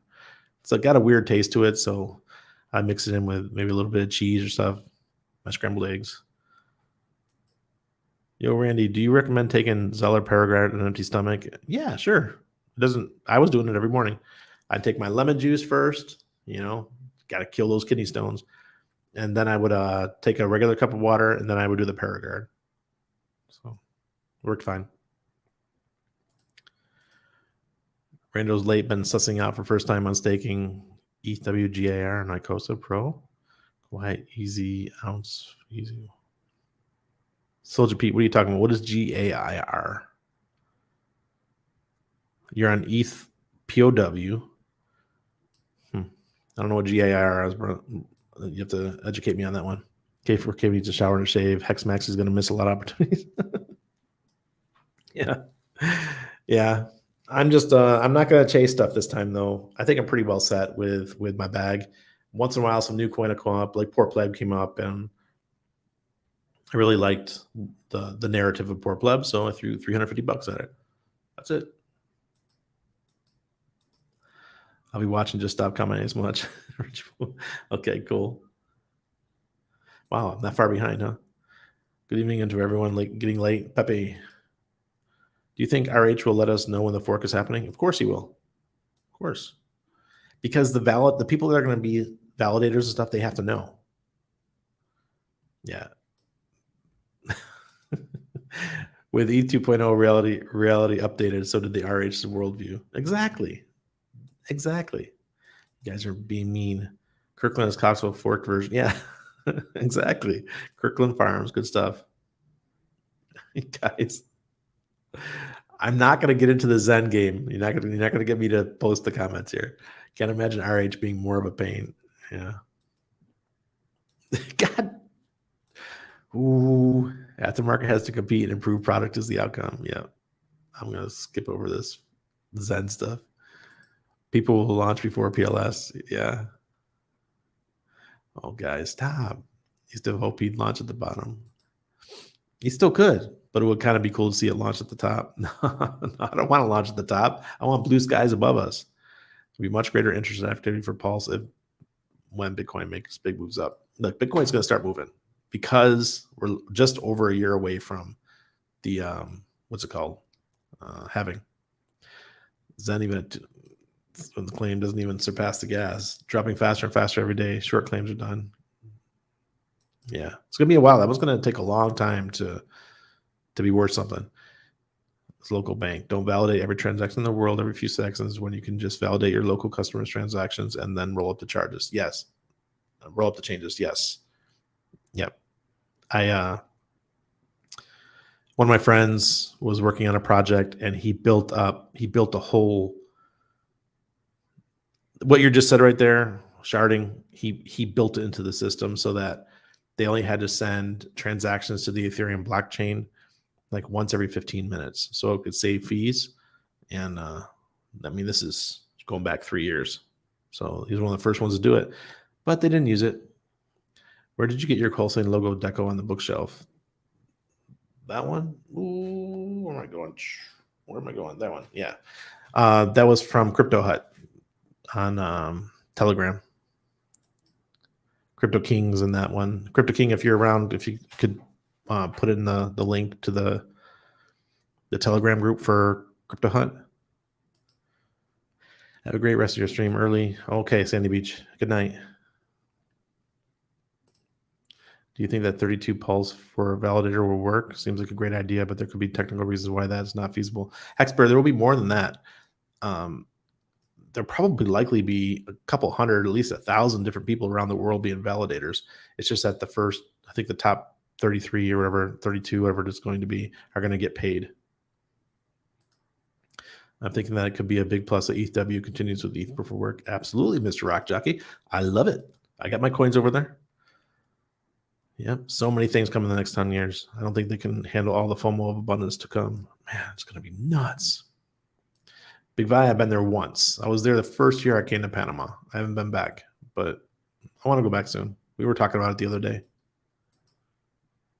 It's like got a weird taste to it, so I mix it in with maybe a little bit of cheese or stuff. My scrambled eggs. Yo, Randy, do you recommend taking Zeller Paragard on an empty stomach? Yeah, sure. It doesn't. I was doing it every morning. I'd take my lemon juice first. Got to kill those kidney stones, and then I would take a regular cup of water, and then I would do the Paragard. So it worked fine. Rando's late been sussing out for first time on staking ETHWGAR and Icosa Pro. Quiet, easy, ounce, easy. Soldier Pete, what are you talking about? What is GAIR? You're on ETH POW. I don't know what GAIR is, bro. You have to educate me on that one. K4K needs a shower and a shave. Hexmax is going to miss a lot of opportunities. Yeah. Yeah. I'm just I'm not gonna chase stuff this time though. I think I'm pretty well set with my bag. Once in a while some new coin will come up, like Port Pleb came up, and I really liked the narrative of Port Pleb, so I threw $350 at it. That's it. I'll be watching, just stop commenting as much. Okay, cool. Wow, I'm that far behind, huh? Good evening and to everyone getting late. Pepe, do you think RH will let us know when the fork is happening? Of course he will. Of course. Because the people that are going to be validators and stuff, they have to know. Yeah. With ETH 2.0 reality updated, so did the RH's worldview. Exactly. You guys are being mean. Kirkland is Coxwell forked version. Yeah. Exactly. Kirkland Farms, good stuff. Guys, I'm not going to get into the Zen game. You're not going to get me to post the comments here. Can't imagine RH being more of a pain. Yeah. God. Ooh. Aftermarket has to compete and improve product is the outcome. Yeah. I'm going to skip over this Zen stuff. People will launch before PLS. Yeah. Oh, guys, stop. You still hope he'd launch at the bottom. He still could, but it would kind of be cool to see it launch at the top. No, I don't want to launch at the top. I want blue skies above us. It'd be much greater interest and activity for Pulse when Bitcoin makes big moves up. Look, Bitcoin's going to start moving because we're just over a year away from the what's it called? Having Zen even the claim doesn't even surpass the gas, dropping faster and faster every day. Short claims are done. Yeah, it's gonna be a while. That was gonna take a long time to be worth something. It's local bank. Don't validate every transaction in the world every few seconds when you can just validate your local customers' transactions and then roll up the charges. Yes, roll up the changes. Yes, yep. One of my friends was working on a project and he built a whole what you just said right there, sharding. He built it into the system so that they only had to send transactions to the Ethereum blockchain like once every 15 minutes, so it could save fees. And I mean, this is going back 3 years, so he's one of the first ones to do it, but they didn't use it. Where did you get your Pulsechain logo deco on the bookshelf? That one? Ooh, where am I going? That one. Yeah. That was from Crypto Hut on Telegram. Crypto Kings in that one. Crypto King, if you're around, if you could put in the link to the Telegram group for Crypto Hut. Have a great rest of your stream early. Okay, Sandy Beach. Good night. Do you think that 32 pulse for a validator will work? Seems like a great idea, but there could be technical reasons why that's not feasible. Hexbear, there will be more than that. There'll probably likely be a couple hundred, at least 1,000 different people around the world being validators. It's just that I think the top 33 or whatever, 32, whatever it's going to be, are going to get paid. I'm thinking that it could be a big plus that ETHW continues with ETH proof of work. Absolutely, Mr. Rock Jockey. I love it. I got my coins over there. Yep, so many things come in the next 10 years. I don't think they can handle all the FOMO of abundance to come. Man, it's going to be nuts. Big Vi, I've been there once. I was there the first year I came to Panama. I haven't been back, but I want to go back soon. We were talking about it the other day.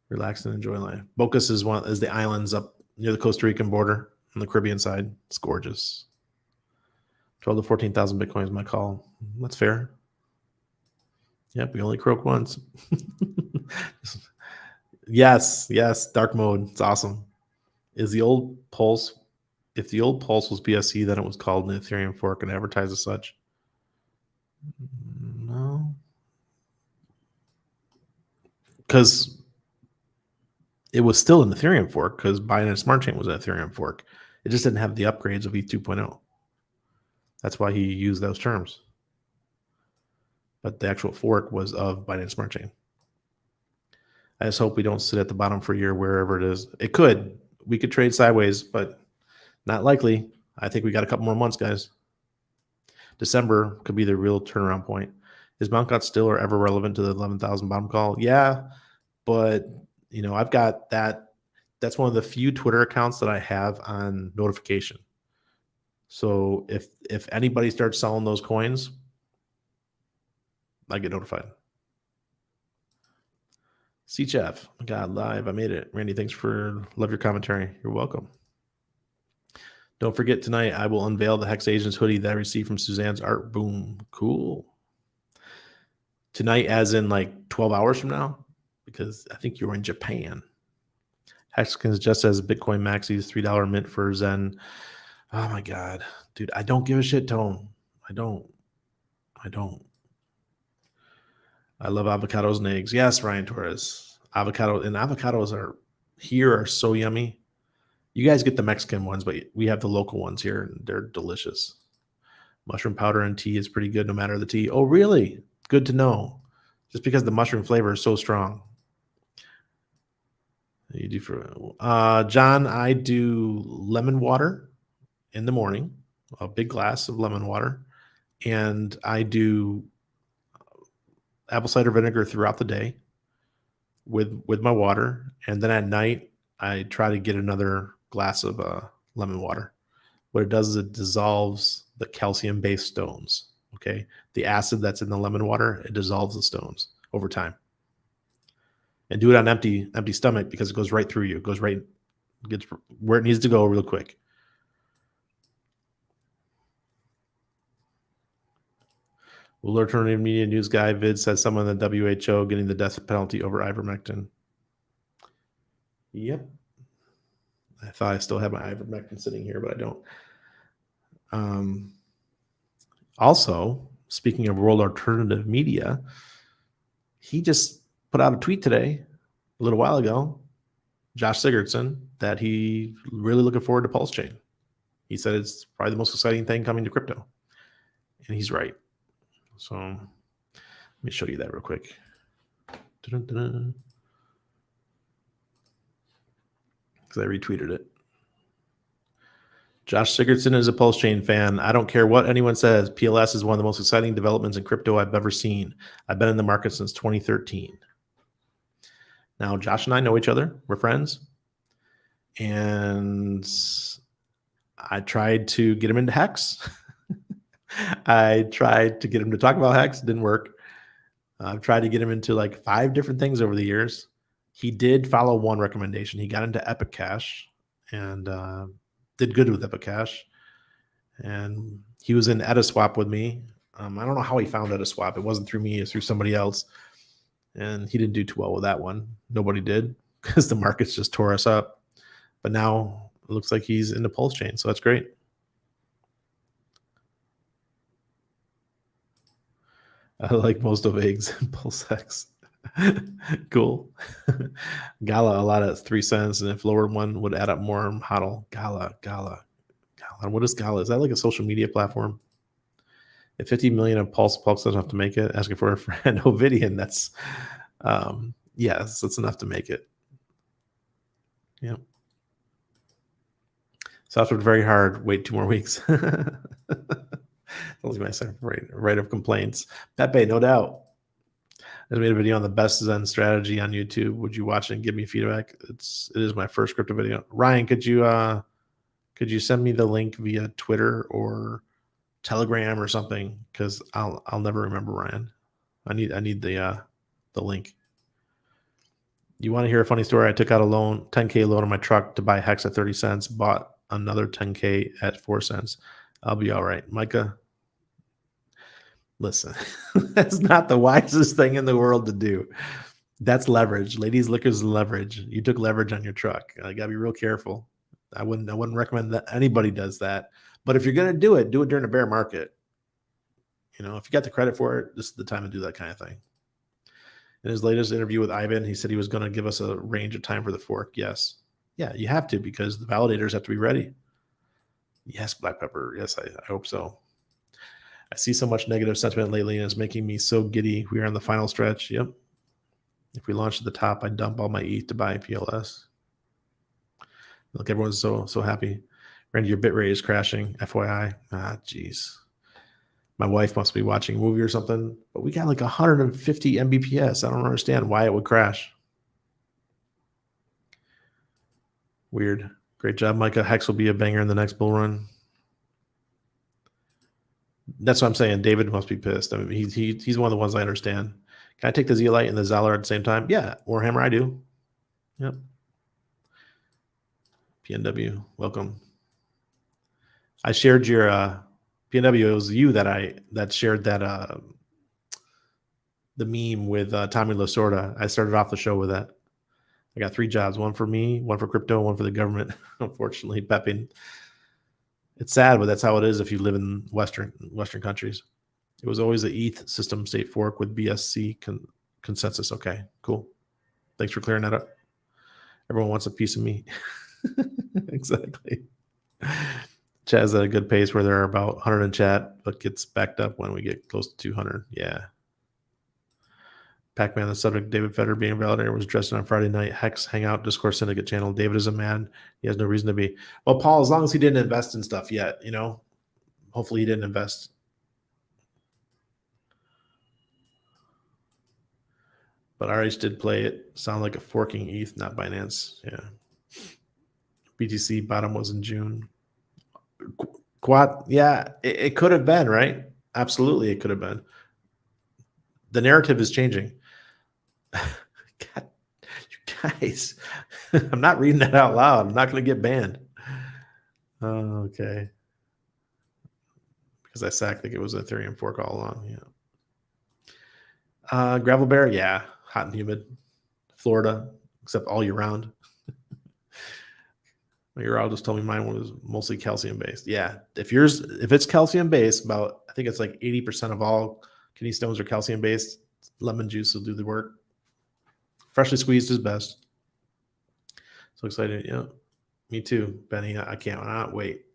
Relax and enjoy life. Bocas is the islands up near the Costa Rican border on the Caribbean side. It's gorgeous. 12 to 14,000 Bitcoin is my call. That's fair. Yep, we only croak once. Yes, dark mode. It's awesome. Is the old Pulse, if the old Pulse was BSC, then it was called an Ethereum fork and advertised as such? No. Because it was still an Ethereum fork, because Binance Smart Chain was an Ethereum fork. It just didn't have the upgrades of ETH 2.0. That's why he used those terms. But the actual fork was of Binance Smart Chain. I just hope we don't sit at the bottom for a year wherever it is. It could. We could trade sideways, but not likely. I think we got a couple more months, guys. December could be the real turnaround point. Is Mt. Gox still or ever relevant to the 11,000 bottom call? Yeah, but I've got that. That's one of the few Twitter accounts that I have on notification. So if anybody starts selling those coins, I get notified. C-Chef, God, live, I made it. Randy, thanks love your commentary. You're welcome. Don't forget tonight, I will unveil the Hex Agents hoodie that I received from Suzanne's Art Boom. Cool. Tonight, as in like 12 hours from now, because I think you're in Japan. Hexkins just says Bitcoin Maxi's $3 mint for Zen. Oh my God, dude, I don't give a shit, Tone. I don't. I love avocados and eggs. Yes, Ryan Torres. Avocados are so yummy. You guys get the Mexican ones, but we have the local ones here, and they're delicious. Mushroom powder and tea is pretty good no matter the tea. Oh, really? Good to know. Just because the mushroom flavor is so strong. You do for John, I do lemon water in the morning, a big glass of lemon water, and I do apple cider vinegar throughout the day with my water, and then at night I try to get another glass of lemon water. What it does is it dissolves the calcium-based stones. Okay, the acid that's in the lemon water, it dissolves the stones over time. And do it on empty stomach because it goes right through you. It goes right, gets where it needs to go real quick. Will Alternative Media News Guy vid says someone in the WHO getting the death penalty over ivermectin. Yep. I thought I still had my ivermectin sitting here, but I don't. Also, speaking of World Alternative Media, he just put out a tweet today, a little while ago, Josh Sigurdson, that he really looking forward to Pulsechain. He said it's probably the most exciting thing coming to crypto. And he's right. So let me show you that real quick. Because I retweeted it. Josh Sigurdson is a Pulsechain fan. I don't care what anyone says. PLS is one of the most exciting developments in crypto I've ever seen. I've been in the market since 2013. Now, Josh and I know each other. We're friends. And I tried to get him into Hex. I tried to get him to talk about Hex. It didn't work. I've tried to get him into like 5 different things over the years. He did follow one recommendation. He got into Epic Cash and did good with Epic Cash. And he was in Ediswap with me. I don't know how he found Ediswap. It wasn't through me. It was through somebody else. And he didn't do too well with that one. Nobody did because the markets just tore us up. But now it looks like he's into Pulsechain. So that's great. I like most of eggs and Pulsex. Cool. Gala, a lot of 3 cents, and if lower one would add up more, hodl. Gala. What is Gala? Is that like a social media platform? If 50 million of Pulse doesn't have to make it, asking for a friend, Ovidian, that's yes, that's enough to make it. Yeah. Software very hard. Wait 2 more weeks. That was my second right of complaints. Pepe, no doubt. I made a video on the best Zen strategy on YouTube. Would you watch it and give me feedback? It is my first crypto video. Ryan, could you send me the link via Twitter or Telegram or something? Because I'll never remember, Ryan. I need the link. You want to hear a funny story? I took out a loan, 10K loan on my truck to buy Hex at 30 cents, bought another 10K at 4 cents. I'll be all right. Micah, listen, that's not the wisest thing in the world to do. That's leverage. Ladies, liquors, leverage. You took leverage on your truck. I gotta be real careful. I wouldn't recommend that anybody does that. But if you're gonna do it during a bear market. If you got the credit for it, this is the time to do that kind of thing. In his latest interview with Ivan, he said he was going to give us a range of time for the fork. Yes. Yeah, you have to because the validators have to be ready. Yes, Black Pepper. Yes, I hope so. I see so much negative sentiment lately, and it's making me so giddy. We are on the final stretch. Yep. If we launch at the top, I dump all my ETH to buy PLS. Look, everyone's so happy. Randy, your bit rate is crashing. FYI. Jeez. My wife must be watching a movie or something, but we got like 150 Mbps. I don't understand why it would crash. Weird. Great job, Micah. Hex will be a banger in the next bull run. That's what I'm saying. David must be pissed. I mean, he's one of the ones I understand. Can I take the Zeolite and the Zalor at the same time? Yeah, Warhammer, I do. Yep. PNW, welcome. I shared your PNW. It was you that shared that the meme with Tommy Lasorda. I started off the show with that. I got 3 jobs: one for me, one for crypto, one for the government. Unfortunately, pepping. It's sad, but that's how it is if you live in Western countries. It was always the ETH system state fork with BSC consensus. Okay, cool. Thanks for clearing that up. Everyone wants a piece of me. Exactly. Chat is at a good pace where there are about 100 in chat, but gets backed up when we get close to 200. Yeah. Pac-Man, the subject, David Feder being a validator, was dressed on Friday night. Hex Hangout Discord Syndicate channel. David is a man. He has no reason to be. Well, Paul, as long as he didn't invest in stuff yet, hopefully he didn't invest. But RH did play it. Sound like a forking ETH, not Binance. Yeah. BTC bottom was in June. Quad, yeah, it could have been, right? Absolutely, it could have been. The narrative is changing. God, you guys, I'm not reading that out loud. I'm not going to get banned. Okay. Because I think it was Ethereum fork all along. Yeah. Gravel Bear, yeah, hot and humid. Florida, except all year round. Your all just told me mine was mostly calcium based. Yeah, if it's calcium based, about I think it's like 80% of all kidney stones are calcium based. Lemon juice will do the work. Freshly squeezed is best. So excited. Yeah, me too, Benny. I cannot wait.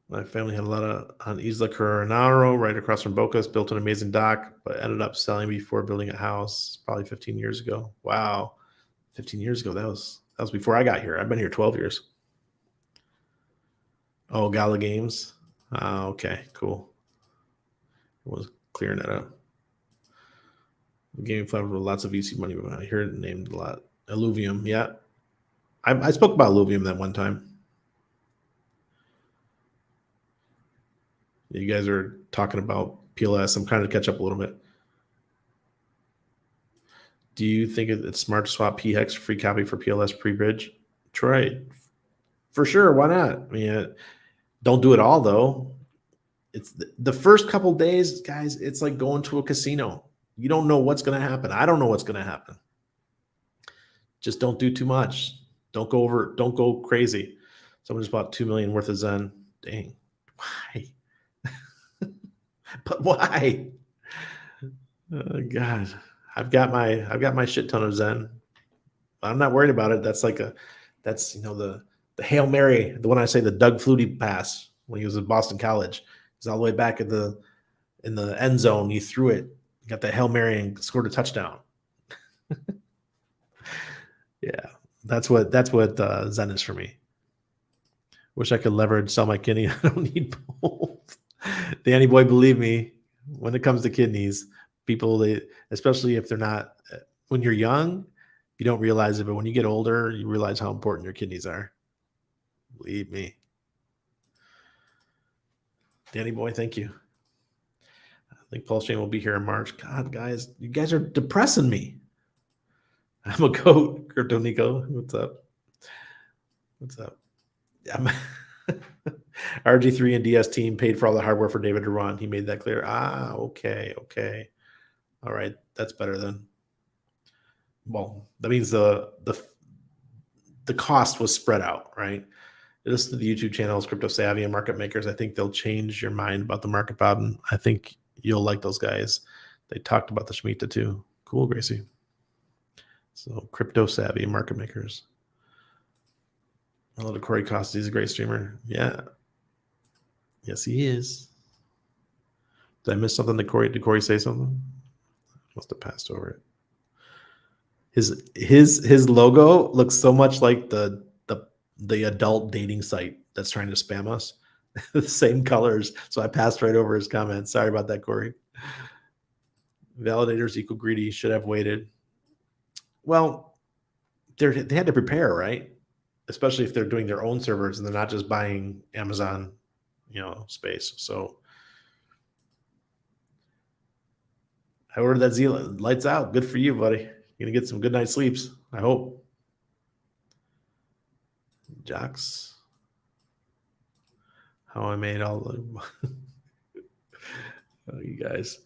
My family had a lot on Isla Coronado, right across from Bocas, built an amazing dock, but ended up selling before building a house probably 15 years ago. Wow. 15 years ago. That was before I got here. I've been here 12 years. Oh, Gala Games. Okay, cool. I was clearing that up. The gaming platform with lots of VC money. I hear it named a lot. Illuvium, yeah. I spoke about Illuvium that one time. You guys are talking about PLS. I'm trying to catch up a little bit. Do you think it's smart to swap PHEX free copy for PLS pre-bridge? Troy, for sure. Why not? I mean, don't do it all though. It's the first couple days, guys. It's like going to a casino. You don't know what's going to happen. I don't know what's going to happen. Just don't do too much. Don't go crazy. Someone just bought 2 million worth of Zen. Dang. Why? But why? Oh, God. I've got my shit ton of Zen. I'm not worried about it. That's the Hail Mary, the one I say the Doug Flutie pass when he was at Boston College. He's all the way back in the end zone. He threw it, got the Hail Mary and scored a touchdown. Yeah, that's what Zen is for me. Wish I could leverage sell my kidney. I don't need both. Danny boy, believe me, when it comes to kidneys, people, especially if they're not, when you're young, you don't realize it, but when you get older, you realize how important your kidneys are. Believe me. Danny boy, thank you. I think Pulsechain will be here in March. God, guys, you guys are depressing me. I'm a goat, Crypto Nico. What's up? I'm RG3 and DS team paid for all the hardware for David to run. He made that clear. Okay. All right, that's better then. Well, that means the cost was spread out, right? Listen to the YouTube channels, Crypto Savvy and Market Makers. I think they'll change your mind about the market, Bob. And I think you'll like those guys. They talked about the Shemitah too. Cool, Gracie. So Crypto Savvy, Market Makers. Hello to Corey Costa. He's a great streamer. Yeah. Yes, he is. Did I miss something? Did Corey say something? Must have passed over it. His logo looks so much like the adult dating site that's trying to spam us. the same colors. So I passed right over his comment. Sorry about that, Corey. Validators equal greedy. Should have waited. Well, they had to prepare, right? Especially if they're doing their own servers and they're not just buying Amazon, space. So I ordered that Z lights out. Good for you, buddy. You're gonna get some good night sleeps. I hope. Jocks. How I made all the you guys.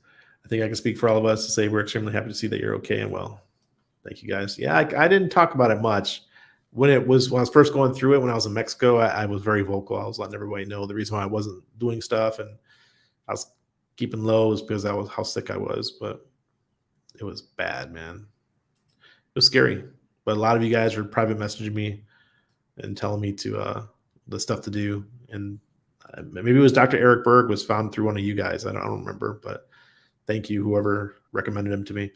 I think I can speak for all of us to say we're extremely happy to see that you're okay and well. Thank you guys. Yeah, I didn't talk about it much. When I was first going through it, when I was in Mexico, I was very vocal. I was letting everybody know the reason why I wasn't doing stuff and I was keeping low is because how sick I was. But it was bad, man. It was scary. But a lot of you guys were private messaging me and telling me to the stuff to do. And maybe it was Dr. Eric Berg was found through one of you guys. I don't remember, but thank you, whoever recommended him to me.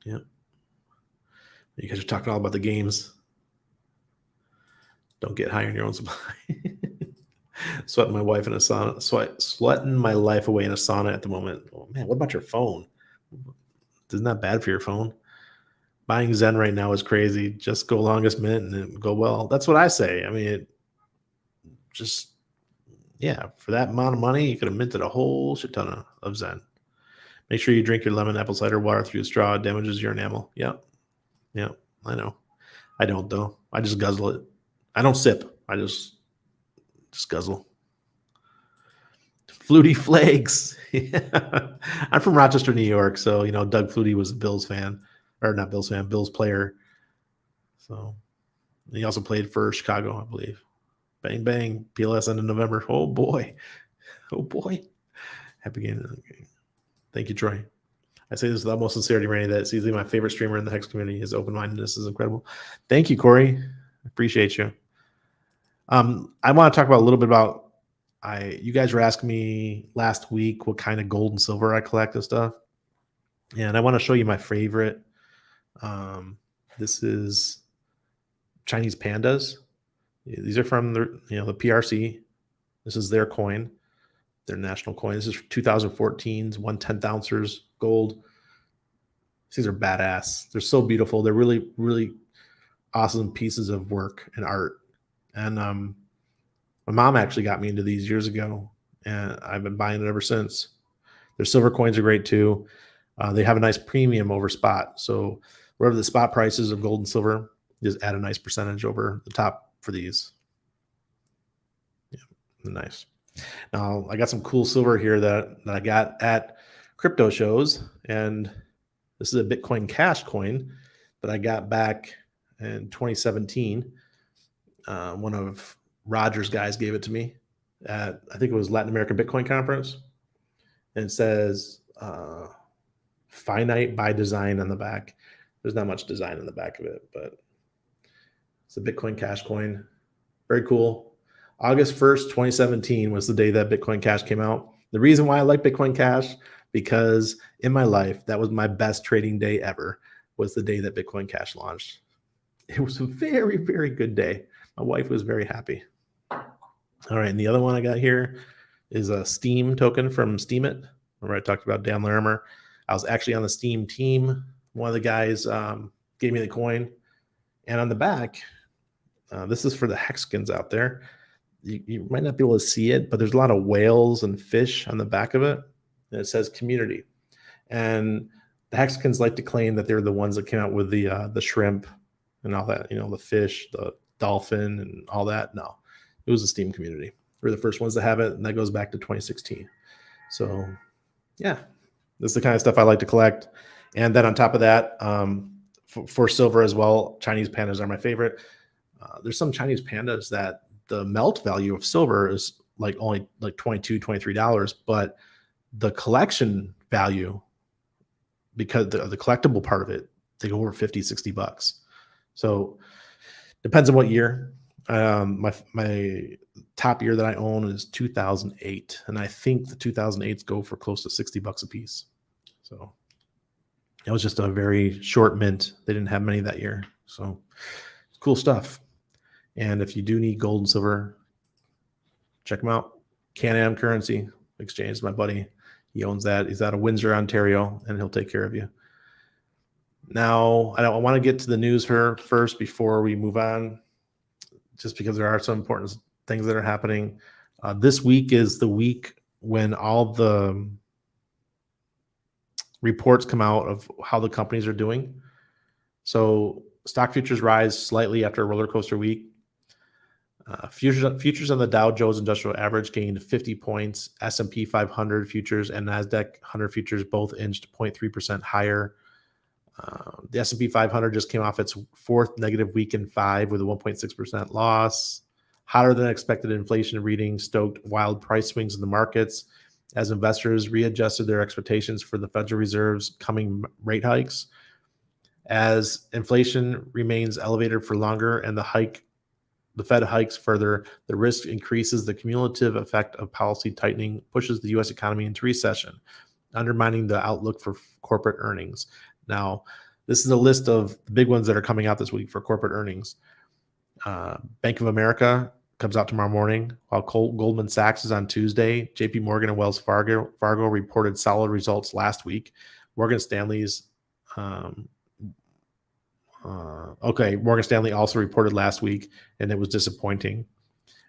Yeah. You guys are talking all about the games. Don't get high on your own supply. Sweating my wife in a sauna. Sweating my life away in a sauna at the moment. Oh, man, what about your phone? Isn't that bad for your phone? Buying Zen right now is crazy. Just go longest mint and it go well. That's what I say. I mean, for that amount of money, you could have minted a whole shit ton of Zen. Make sure you drink your lemon apple cider water through a straw. It damages your enamel. Yep. I know. I don't though. I just guzzle it. I don't sip. I just guzzle. Flutie Flakes. Yeah. I'm from Rochester, New York, so Doug Flutie was a Bills fan, or not Bills fan, Bills player. So he also played for Chicago, I believe. Bang bang, PLS end of November. Oh boy, happy game. Thank you, Troy. I say this with utmost sincerity, Randy, that it's easily my favorite streamer in the Hex community. His open-mindedness is incredible. Thank you, Corey. I appreciate you. I want to talk about a little bit about you guys were asking me last week what kind of gold and silver I collect and stuff. And I want to show you my favorite. This is Chinese pandas. These are from the PRC. This is their coin, their national coin. This is 2014's 1/10 ounces gold. These are badass. They're so beautiful. They're really, really awesome pieces of work and art. And my mom actually got me into these years ago, and I've been buying it ever since. Their silver coins are great too. They have a nice premium over spot. So wherever the spot prices of gold and silver, just add a nice percentage over the top for these. Yeah, nice. Now I got some cool silver here that I got at crypto shows, and this is a Bitcoin Cash coin that I got back in 2017. One of Roger's guys gave it to me at, I think it was Latin American Bitcoin Conference. And it says finite by design on the back. There's not much design on the back of it, but it's a Bitcoin Cash coin. Very cool. August 1st, 2017 was the day that Bitcoin Cash came out. The reason why I like Bitcoin Cash, because in my life, that was my best trading day ever, was the day that Bitcoin Cash launched. It was a very, very good day. My wife was very happy. All right, and the other one I got here is a Steam token from Steemit. Remember I talked about Dan Larimer? I was actually on the Steam team. One of the guys gave me the coin. And on the back, this is for the Hexicans out there. You might not be able to see it, but there's a lot of whales and fish on the back of it. And it says community. And the Hexicans like to claim that they're the ones that came out with the shrimp and all that, the fish, the dolphin and all that. No, it was the Steam community. We're the first ones to have it, and that goes back to 2016. So yeah, this is the kind of stuff I like to collect. And then on top of that, for silver as well, Chinese pandas are my favorite. There's some Chinese pandas that the melt value of silver is only $22, $23, but the collection value, because the collectible part of it, they go over 50, $60. So depends on what year. My top year that I own is 2008, and I think the 2008s go for close to $60 a piece. So it was just a very short mint. They didn't have many that year. So cool stuff. And if you do need gold and silver, check him out. Can-Am Currency Exchange, my buddy. He owns that. He's out of Windsor, Ontario, and he'll take care of you. Now, I want to get to the news here first before we move on, just because there are some important things that are happening. This week is the week when all the reports come out of how the companies are doing. So stock futures rise slightly after a roller coaster week. Futures on the Dow Jones Industrial Average gained 50 points. S&P 500 futures and NASDAQ 100 futures both inched 0.3% higher. The S&P 500 just came off its fourth negative week in 5 with a 1.6% loss. Hotter than expected inflation reading stoked wild price swings in the markets as investors readjusted their expectations for the Federal Reserve's coming rate hikes. As inflation remains elevated for longer and the Fed hikes further, the risk increases. The cumulative effect of policy tightening pushes the U.S. economy into recession, undermining the outlook for corporate earnings. Now, this is a list of the big ones that are coming out this week for corporate earnings. Bank of America comes out tomorrow morning, while Goldman Sachs is on Tuesday. JP Morgan and Wells Fargo reported solid results last week. Morgan Stanley also reported last week, and it was disappointing.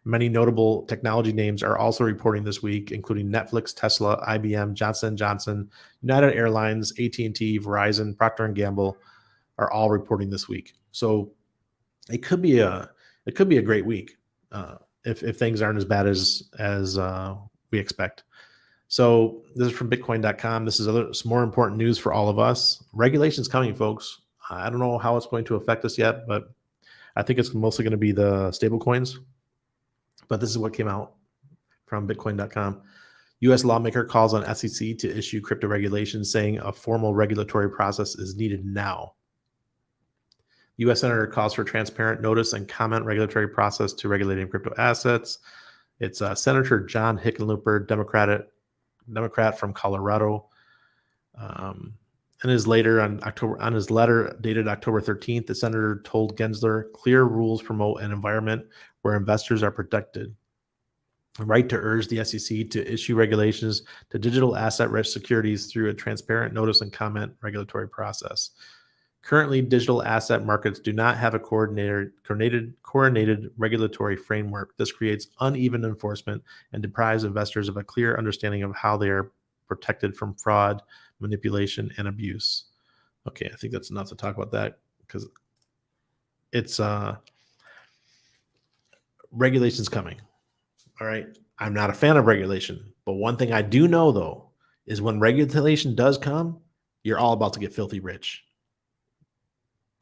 Many notable technology names are also reporting this week, including Netflix, Tesla, IBM, Johnson & Johnson, United Airlines, AT&T, Verizon, Procter & Gamble are all reporting this week. So it could be a great week if things aren't as bad as we expect. So this is from Bitcoin.com. This is some more important news for all of us. Regulation's coming, folks. I don't know how it's going to affect us yet, but I think it's mostly going to be the stable coins. But this is what came out from Bitcoin.com. U.S. lawmaker calls on SEC to issue crypto regulations, saying a formal regulatory process is needed now. U.S. Senator calls for transparent notice and comment regulatory process to regulating crypto assets. It's Senator John Hickenlooper, Democrat from Colorado. And his letter dated October 13th, the senator told Gensler, clear rules promote an environment where investors are protected. The right to urge the SEC to issue regulations to digital asset risk securities through a transparent notice and comment regulatory process. Currently, digital asset markets do not have a coordinated regulatory framework. This creates uneven enforcement and deprives investors of a clear understanding of how they are protected from fraud, manipulation, and abuse. Okay, I think that's enough to talk about that because it's regulation's coming. All right. I'm not a fan of regulation, but one thing I do know though is when regulation does come, you're all about to get filthy rich.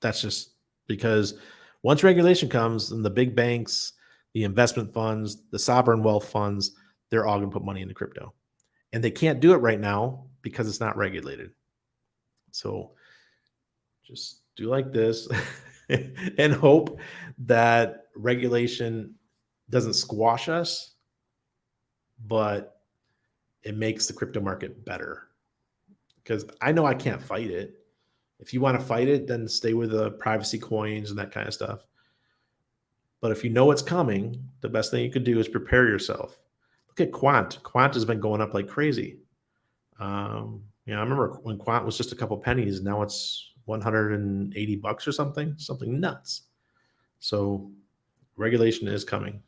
That's just because once regulation comes, and the big banks, the investment funds, the sovereign wealth funds, they're all going to put money into crypto. And they can't do it right now because it's not regulated. So just do like this and hope that regulation doesn't squash us, but it makes the crypto market better. Because I know I can't fight it. If you want to fight it, then stay with the privacy coins and that kind of stuff. But if you know it's coming, the best thing you could do is prepare yourself. Look at Quant. Quant has been going up like crazy. I remember when Quant was just a couple pennies. Now it's $180 or something nuts. So regulation is coming.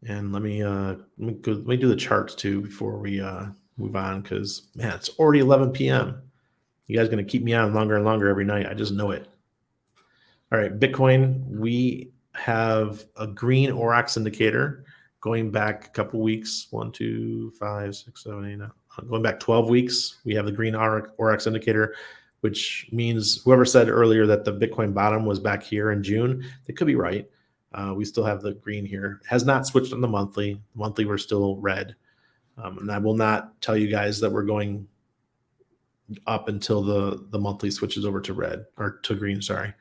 And let me do the charts too before we move on, because man, it's already 11 p.m. You guys are going to keep me on longer and longer every night. I just know it. All right, Bitcoin, we have a green Aurochs indicator going back a couple weeks. 1, 2, 5, 6, 7, 8, going back 12 weeks. We have the green Aurochs indicator, which means whoever said earlier that the Bitcoin bottom was back here in June, they could be right. We still have the green here. It has not switched on the monthly. Monthly, we're still red. And I will not tell you guys that we're going up until the monthly switches over to red, or to green, sorry.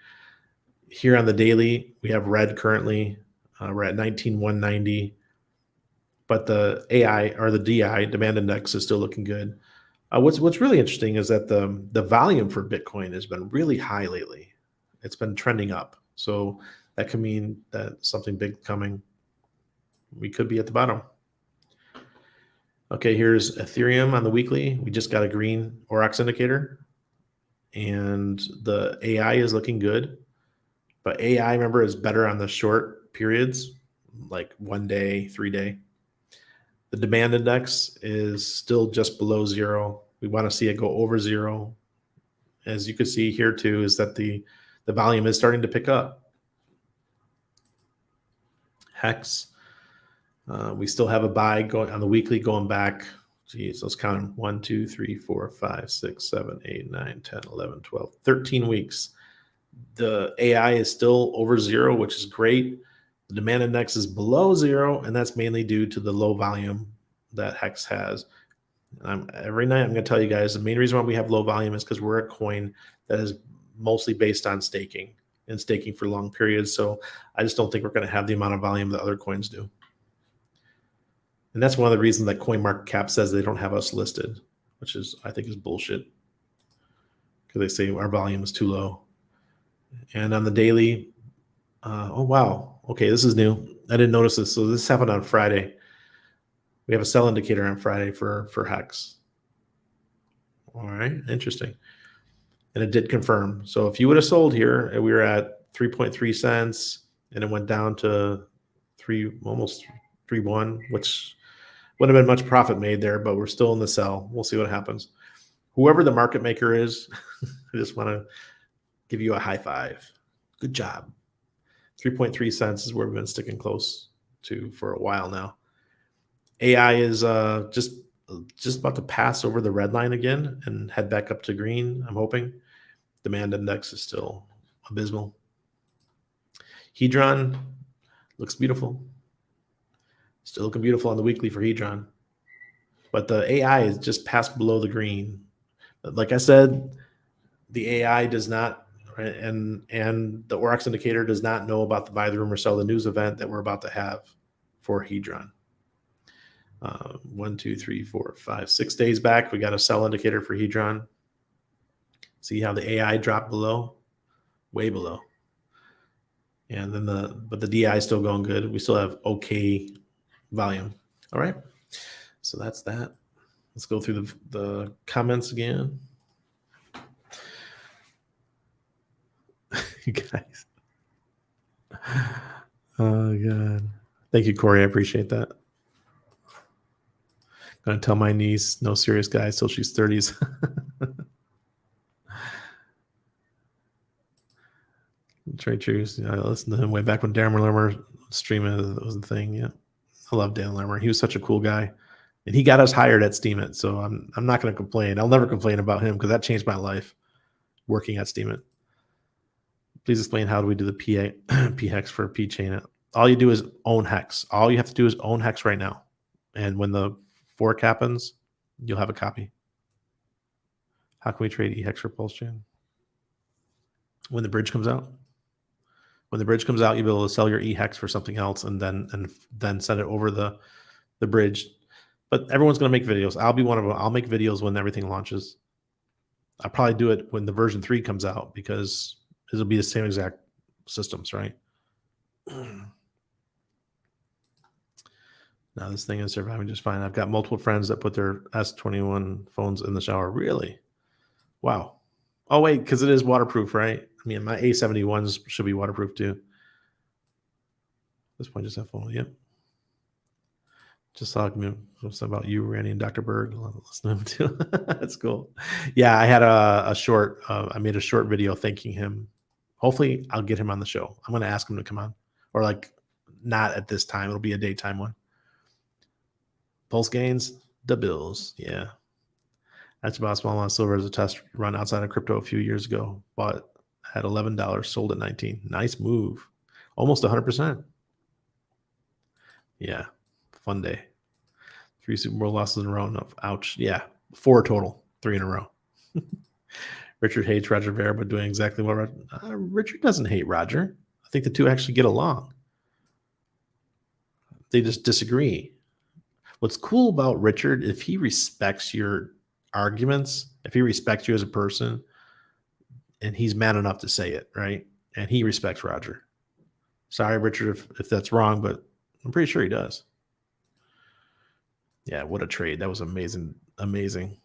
Here on the daily, we have red currently. We're at 19,190. But the AI, or the DI, demand index, is still looking good. What's really interesting is that the volume for Bitcoin has been really high lately. It's been trending up. So that could mean that something big coming. We could be at the bottom. Okay, here's Ethereum on the weekly. We just got a green Aurochs indicator, and the AI is looking good. But AI, remember, is better on the short periods, like 1 day, 3 day. The demand index is still just below zero. We want to see it go over zero. As you can see here too, is that the volume is starting to pick up. Hex, we still have a buy going on the weekly going back. Geez, let's count them. 1, 2, 3, 4, 5, 6, 7, 8, 9, 10, 11, 12, 13 weeks. The AI is still over zero, which is great. The demand index is below zero, and that's mainly due to the low volume that Hex has. Every night I'm going to tell you guys the main reason why we have low volume is because we're a coin that is mostly based on staking and staking for long periods. So I just don't think we're going to have the amount of volume that other coins do. And that's one of the reasons that CoinMarketCap says they don't have us listed, which is, I think, is bullshit, because they say our volume is too low. And on the daily, oh, wow. Okay, this is new. I didn't notice this. So this happened on Friday. We have a sell indicator on Friday for Hex. All right, interesting. And it did confirm. So if you would have sold here, we were at 3.3 cents, and it went down to almost 3.1, which wouldn't have been much profit made there, but we're still in the sell. We'll see what happens. Whoever the market maker is, I just want to give you a high five. Good job. 3.3 cents is where we've been sticking close to for a while now. AI is just about to pass over the red line again and head back up to green, I'm hoping. Demand index is still abysmal. Hedron looks beautiful. Still looking beautiful on the weekly for Hedron. But the AI is just passed below the green. Like I said, the AI does not, and the Aurochs indicator does not know about the buy the rumor, sell the news event that we're about to have for Hedron. 1, 2, 3, 4, 5, 6 days back, we got a sell indicator for Hedron. See how the AI dropped below, way below. And then but the DI is still going good. We still have okay volume. All right. So that's that. Let's go through the comments again. You guys. Oh, God. Thank you, Corey. I appreciate that. Gonna tell my niece, no serious guys till she's 30s. Trade Truth. I listened to him way back when Darren Lermer streaming was the thing. Yeah, I love Dan Lermer. He was such a cool guy, and he got us hired at Steemit. So I'm not going to complain. I'll never complain about him because that changed my life working at Steemit. Please explain how do we do the P hex for P chain. All you do is own hex. All you have to do is own hex right now, and when the fork happens, you'll have a copy. How can we trade E hex for Pulsechain? When the bridge comes out. When the bridge comes out, you'll be able to sell your E-hex for something else and then send it over the bridge. But everyone's going to make videos. I'll be one of them. I'll make videos when everything launches. I'll probably do it when the version 3 comes out because it'll be the same exact systems, right? Now this thing is surviving just fine. I've got multiple friends that put their S21 phones in the shower. Really? Wow. Oh, wait, because it is waterproof, right? I mean, my A71s should be waterproof too. At this point, just have phone. Yep. Just talking about you, Randy, and Dr. Berg. Listen to him too. That's cool. Yeah, I had a short. I made a short video thanking him. Hopefully, I'll get him on the show. I'm going to ask him to come on, or like not at this time. It'll be a daytime one. Pulse gains, the bills. Yeah. That's about a small amount of silver as a test run outside of crypto a few years ago. Bought at $11, sold at 19. Nice move. Almost 100%. Yeah. Fun day. 3 Super Bowl losses in a row. Enough. Ouch. Yeah. 4 total. 3 in a row. Richard hates Roger Ver, but doing exactly what Richard doesn't hate Roger. I think the two actually get along. They just disagree. What's cool about Richard, if he respects your arguments, if he respects you as a person, and he's man enough to say it, right? And he respects Roger. Sorry, Richard, if that's wrong, but I'm pretty sure he does. Yeah, what a trade. That was amazing. Amazing.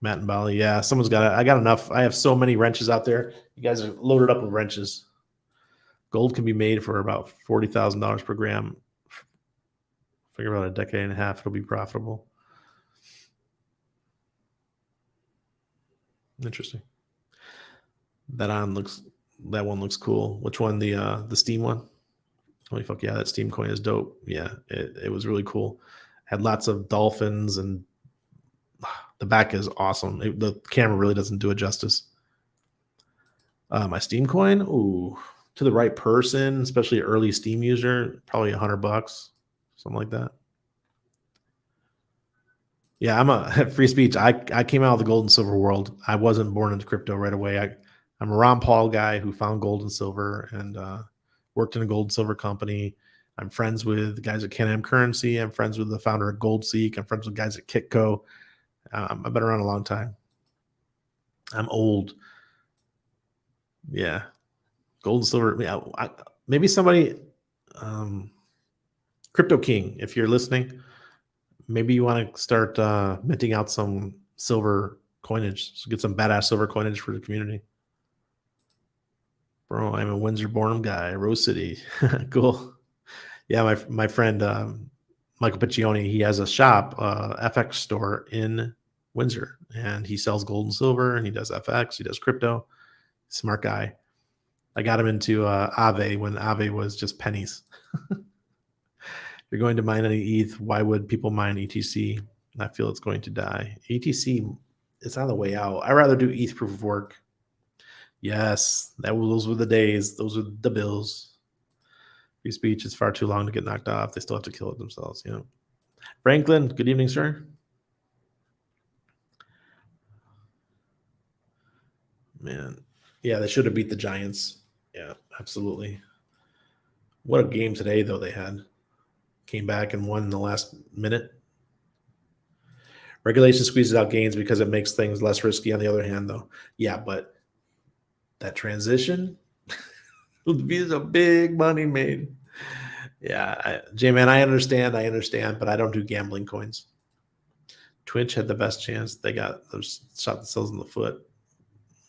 Matt and Bali. Yeah, someone's got it. I got enough. I have so many wrenches out there. You guys are loaded up with wrenches. Gold can be made for about $40,000 per gram. Figure about a decade and a half, it'll be profitable. Interesting. That one looks cool. Which one? The Steam one? Holy fuck yeah, that Steam coin is dope. Yeah, it was really cool. Had lots of dolphins and the back is awesome. The camera really doesn't do it justice. My Steam coin, ooh, to the right person, especially early Steam user, probably $100, something like that. Yeah, I'm a free speech. I came out of the gold and silver world. I wasn't born into crypto right away. I'm a Ron Paul guy who found gold and silver and worked in a gold and silver company. I'm friends with the guys at Can-Am Currency. I'm friends with the founder of GoldSeek. I'm friends with guys at Kitco. I've been around a long time. I'm old. Yeah, gold and silver. Yeah, maybe somebody, Crypto King, if you're listening, maybe you want to start minting out some silver coinage. So get some badass silver coinage for the community. Bro, I'm a Windsor Bornham guy, Rose City. Cool. Yeah, my friend Michael Piccioni, he has a shop, FX store in Windsor, and he sells gold and silver, and he does FX, he does crypto. Smart guy. I got him into Aave when Aave was just pennies. You're going to mine any ETH. Why would people mine ETC? I feel it's going to die. ETC, it's on the way out. I'd rather do ETH proof of work. Yes, those were the days. Those were the bills. Free speech is far too long to get knocked off. They still have to kill it themselves. Yeah. Franklin, good evening, sir. Man, yeah, they should have beat the Giants. Yeah, absolutely. What a game today, though, they had. Came back and won in the last minute. Regulation squeezes out gains because it makes things less risky. On the other hand, though, yeah, but that transition would be a big money made. Yeah, J-Man, I understand, but I don't do gambling coins. Twitch had the best chance. They got those shot themselves in the foot.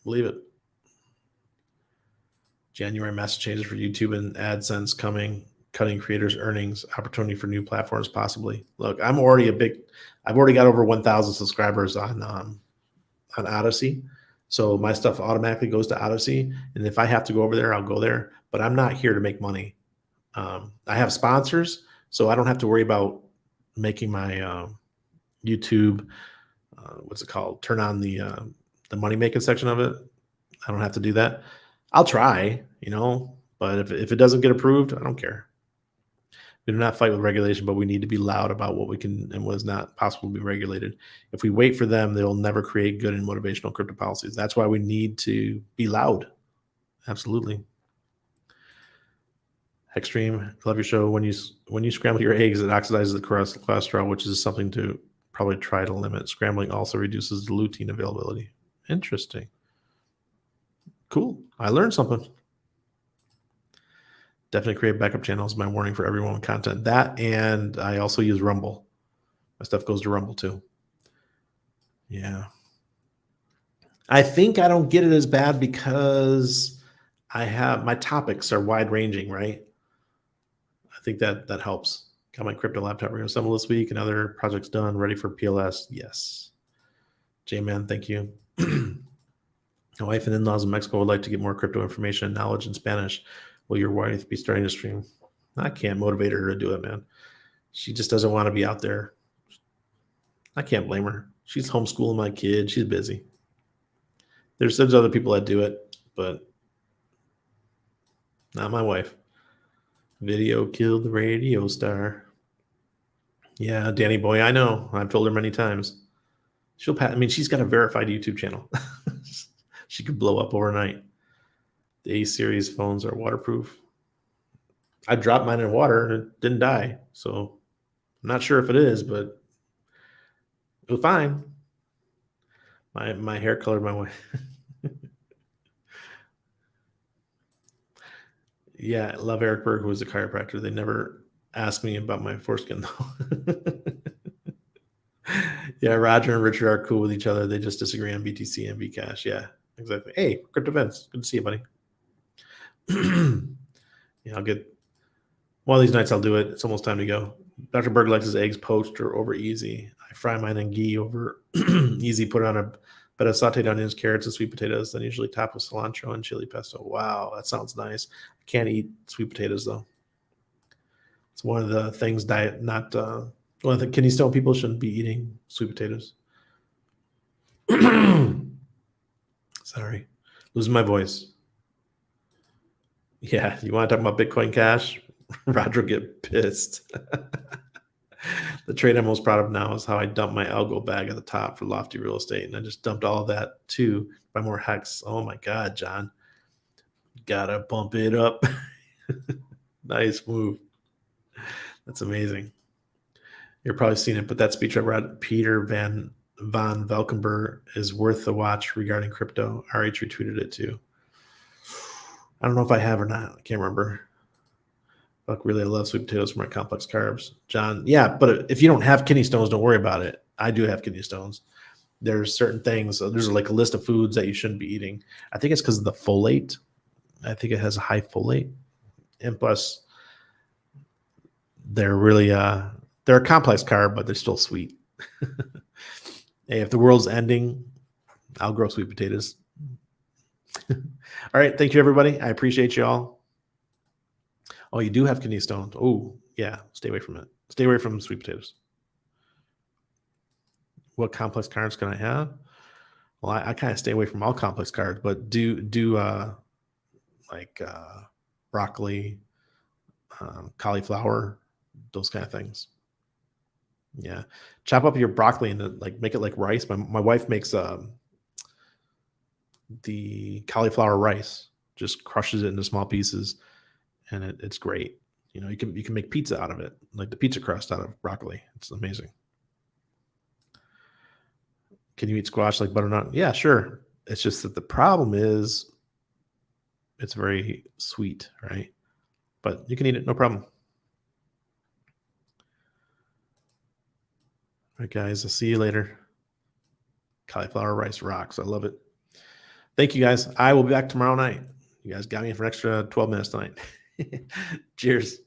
Believe it. January massive changes for YouTube and AdSense coming, cutting creators' earnings, opportunity for new platforms possibly. Look, I've already got over 1,000 subscribers on Odyssey. So my stuff automatically goes to Odyssey. And if I have to go over there, I'll go there. But I'm not here to make money. I have sponsors, so I don't have to worry about making my YouTube, what's it called? Turn on the money making section of it. I don't have to do that. I'll try, but if it doesn't get approved, I don't care. We do not fight with regulation, but we need to be loud about what we can and what is not possible to be regulated. If we wait for them, they'll never create good and motivational crypto policies. That's why we need to be loud. Absolutely. Extreme, love your show. When you scramble your eggs, it oxidizes the cholesterol, which is something to probably try to limit. Scrambling also reduces the lutein availability. Interesting. Cool. I learned something. Definitely create backup channels. My warning for everyone with content. That, and I also use Rumble. My stuff goes to Rumble too. Yeah. I think I don't get it as bad because my topics are wide ranging, right? I think that helps. Got my crypto laptop reassembled this week and other projects done, ready for PLS. Yes. J-Man, thank you. My wife and in-laws in Mexico would like to get more crypto information and knowledge in Spanish. Will your wife be starting to stream? I can't motivate her to do it, man. She just doesn't want to be out there. I can't blame her. She's homeschooling my kid. She's busy. There's other people that do it, but not my wife. Video killed the radio star. Yeah, Danny boy, I know. I've told her many times. She's got a verified YouTube channel. She could blow up overnight. The A series phones are waterproof. I dropped mine in water and it didn't die. So I'm not sure if it is, but it was fine. My hair colored my way. Yeah, I love Eric Berg, who was a chiropractor. They never asked me about my foreskin though. Yeah, Roger and Richard are cool with each other. They just disagree on BTC and Bcash. Yeah, exactly. Hey, Crypto Vince, good to see you, buddy. Yeah, I'll get one of these nights. I'll do it. It's almost time to go. Dr. Berg likes his eggs poached or over easy. I fry mine in ghee over easy. Put it on a bed of sauteed onions, carrots, and sweet potatoes. Then usually top with cilantro and chili pesto. Wow, that sounds nice. I can't eat sweet potatoes though. It's one of the things diet not one of the kidney stone people shouldn't be eating sweet potatoes. Sorry, losing my voice. Yeah, you want to talk about Bitcoin Cash? Roger get pissed. The trade I'm most proud of now is how I dumped my algo bag at the top for Lofty Real Estate, and I just dumped all of that too by more hex. Oh my God, John, gotta bump it up. Nice move. That's amazing. You're probably seen it, but that speech I read, Peter von Valkenburg, is worth the watch regarding crypto. RH retweeted it too. I don't know if I have or not. I can't remember. Fuck, really, I love sweet potatoes for my complex carbs. John, yeah, but if you don't have kidney stones, don't worry about it. I do have kidney stones. There's certain things. There's like a list of foods that you shouldn't be eating. I think it's because of the folate. I think it has a high folate, and plus, they're really they're a complex carb, but they're still sweet. Hey, if the world's ending, I'll grow sweet potatoes. All right, thank you, everybody. I appreciate you all. Oh, you do have kidney stones. Oh, yeah. Stay away from it. Stay away from sweet potatoes. What complex carbs can I have? Well, I kind of stay away from all complex carbs, but do like broccoli, cauliflower, those kind of things. Yeah, chop up your broccoli and then, like, make it like rice. My wife makes the cauliflower rice, just crushes it into small pieces, and it's great. You know, you can make pizza out of it, like the pizza crust out of broccoli. It's amazing. Can you eat squash like butternut? Yeah, sure. It's just that the problem is it's very sweet, right? But you can eat it, no problem. All right, guys, I'll see you later. Cauliflower rice rocks. I love it. Thank you, guys. I will be back tomorrow night. You guys got me for an extra 12 minutes tonight. Cheers.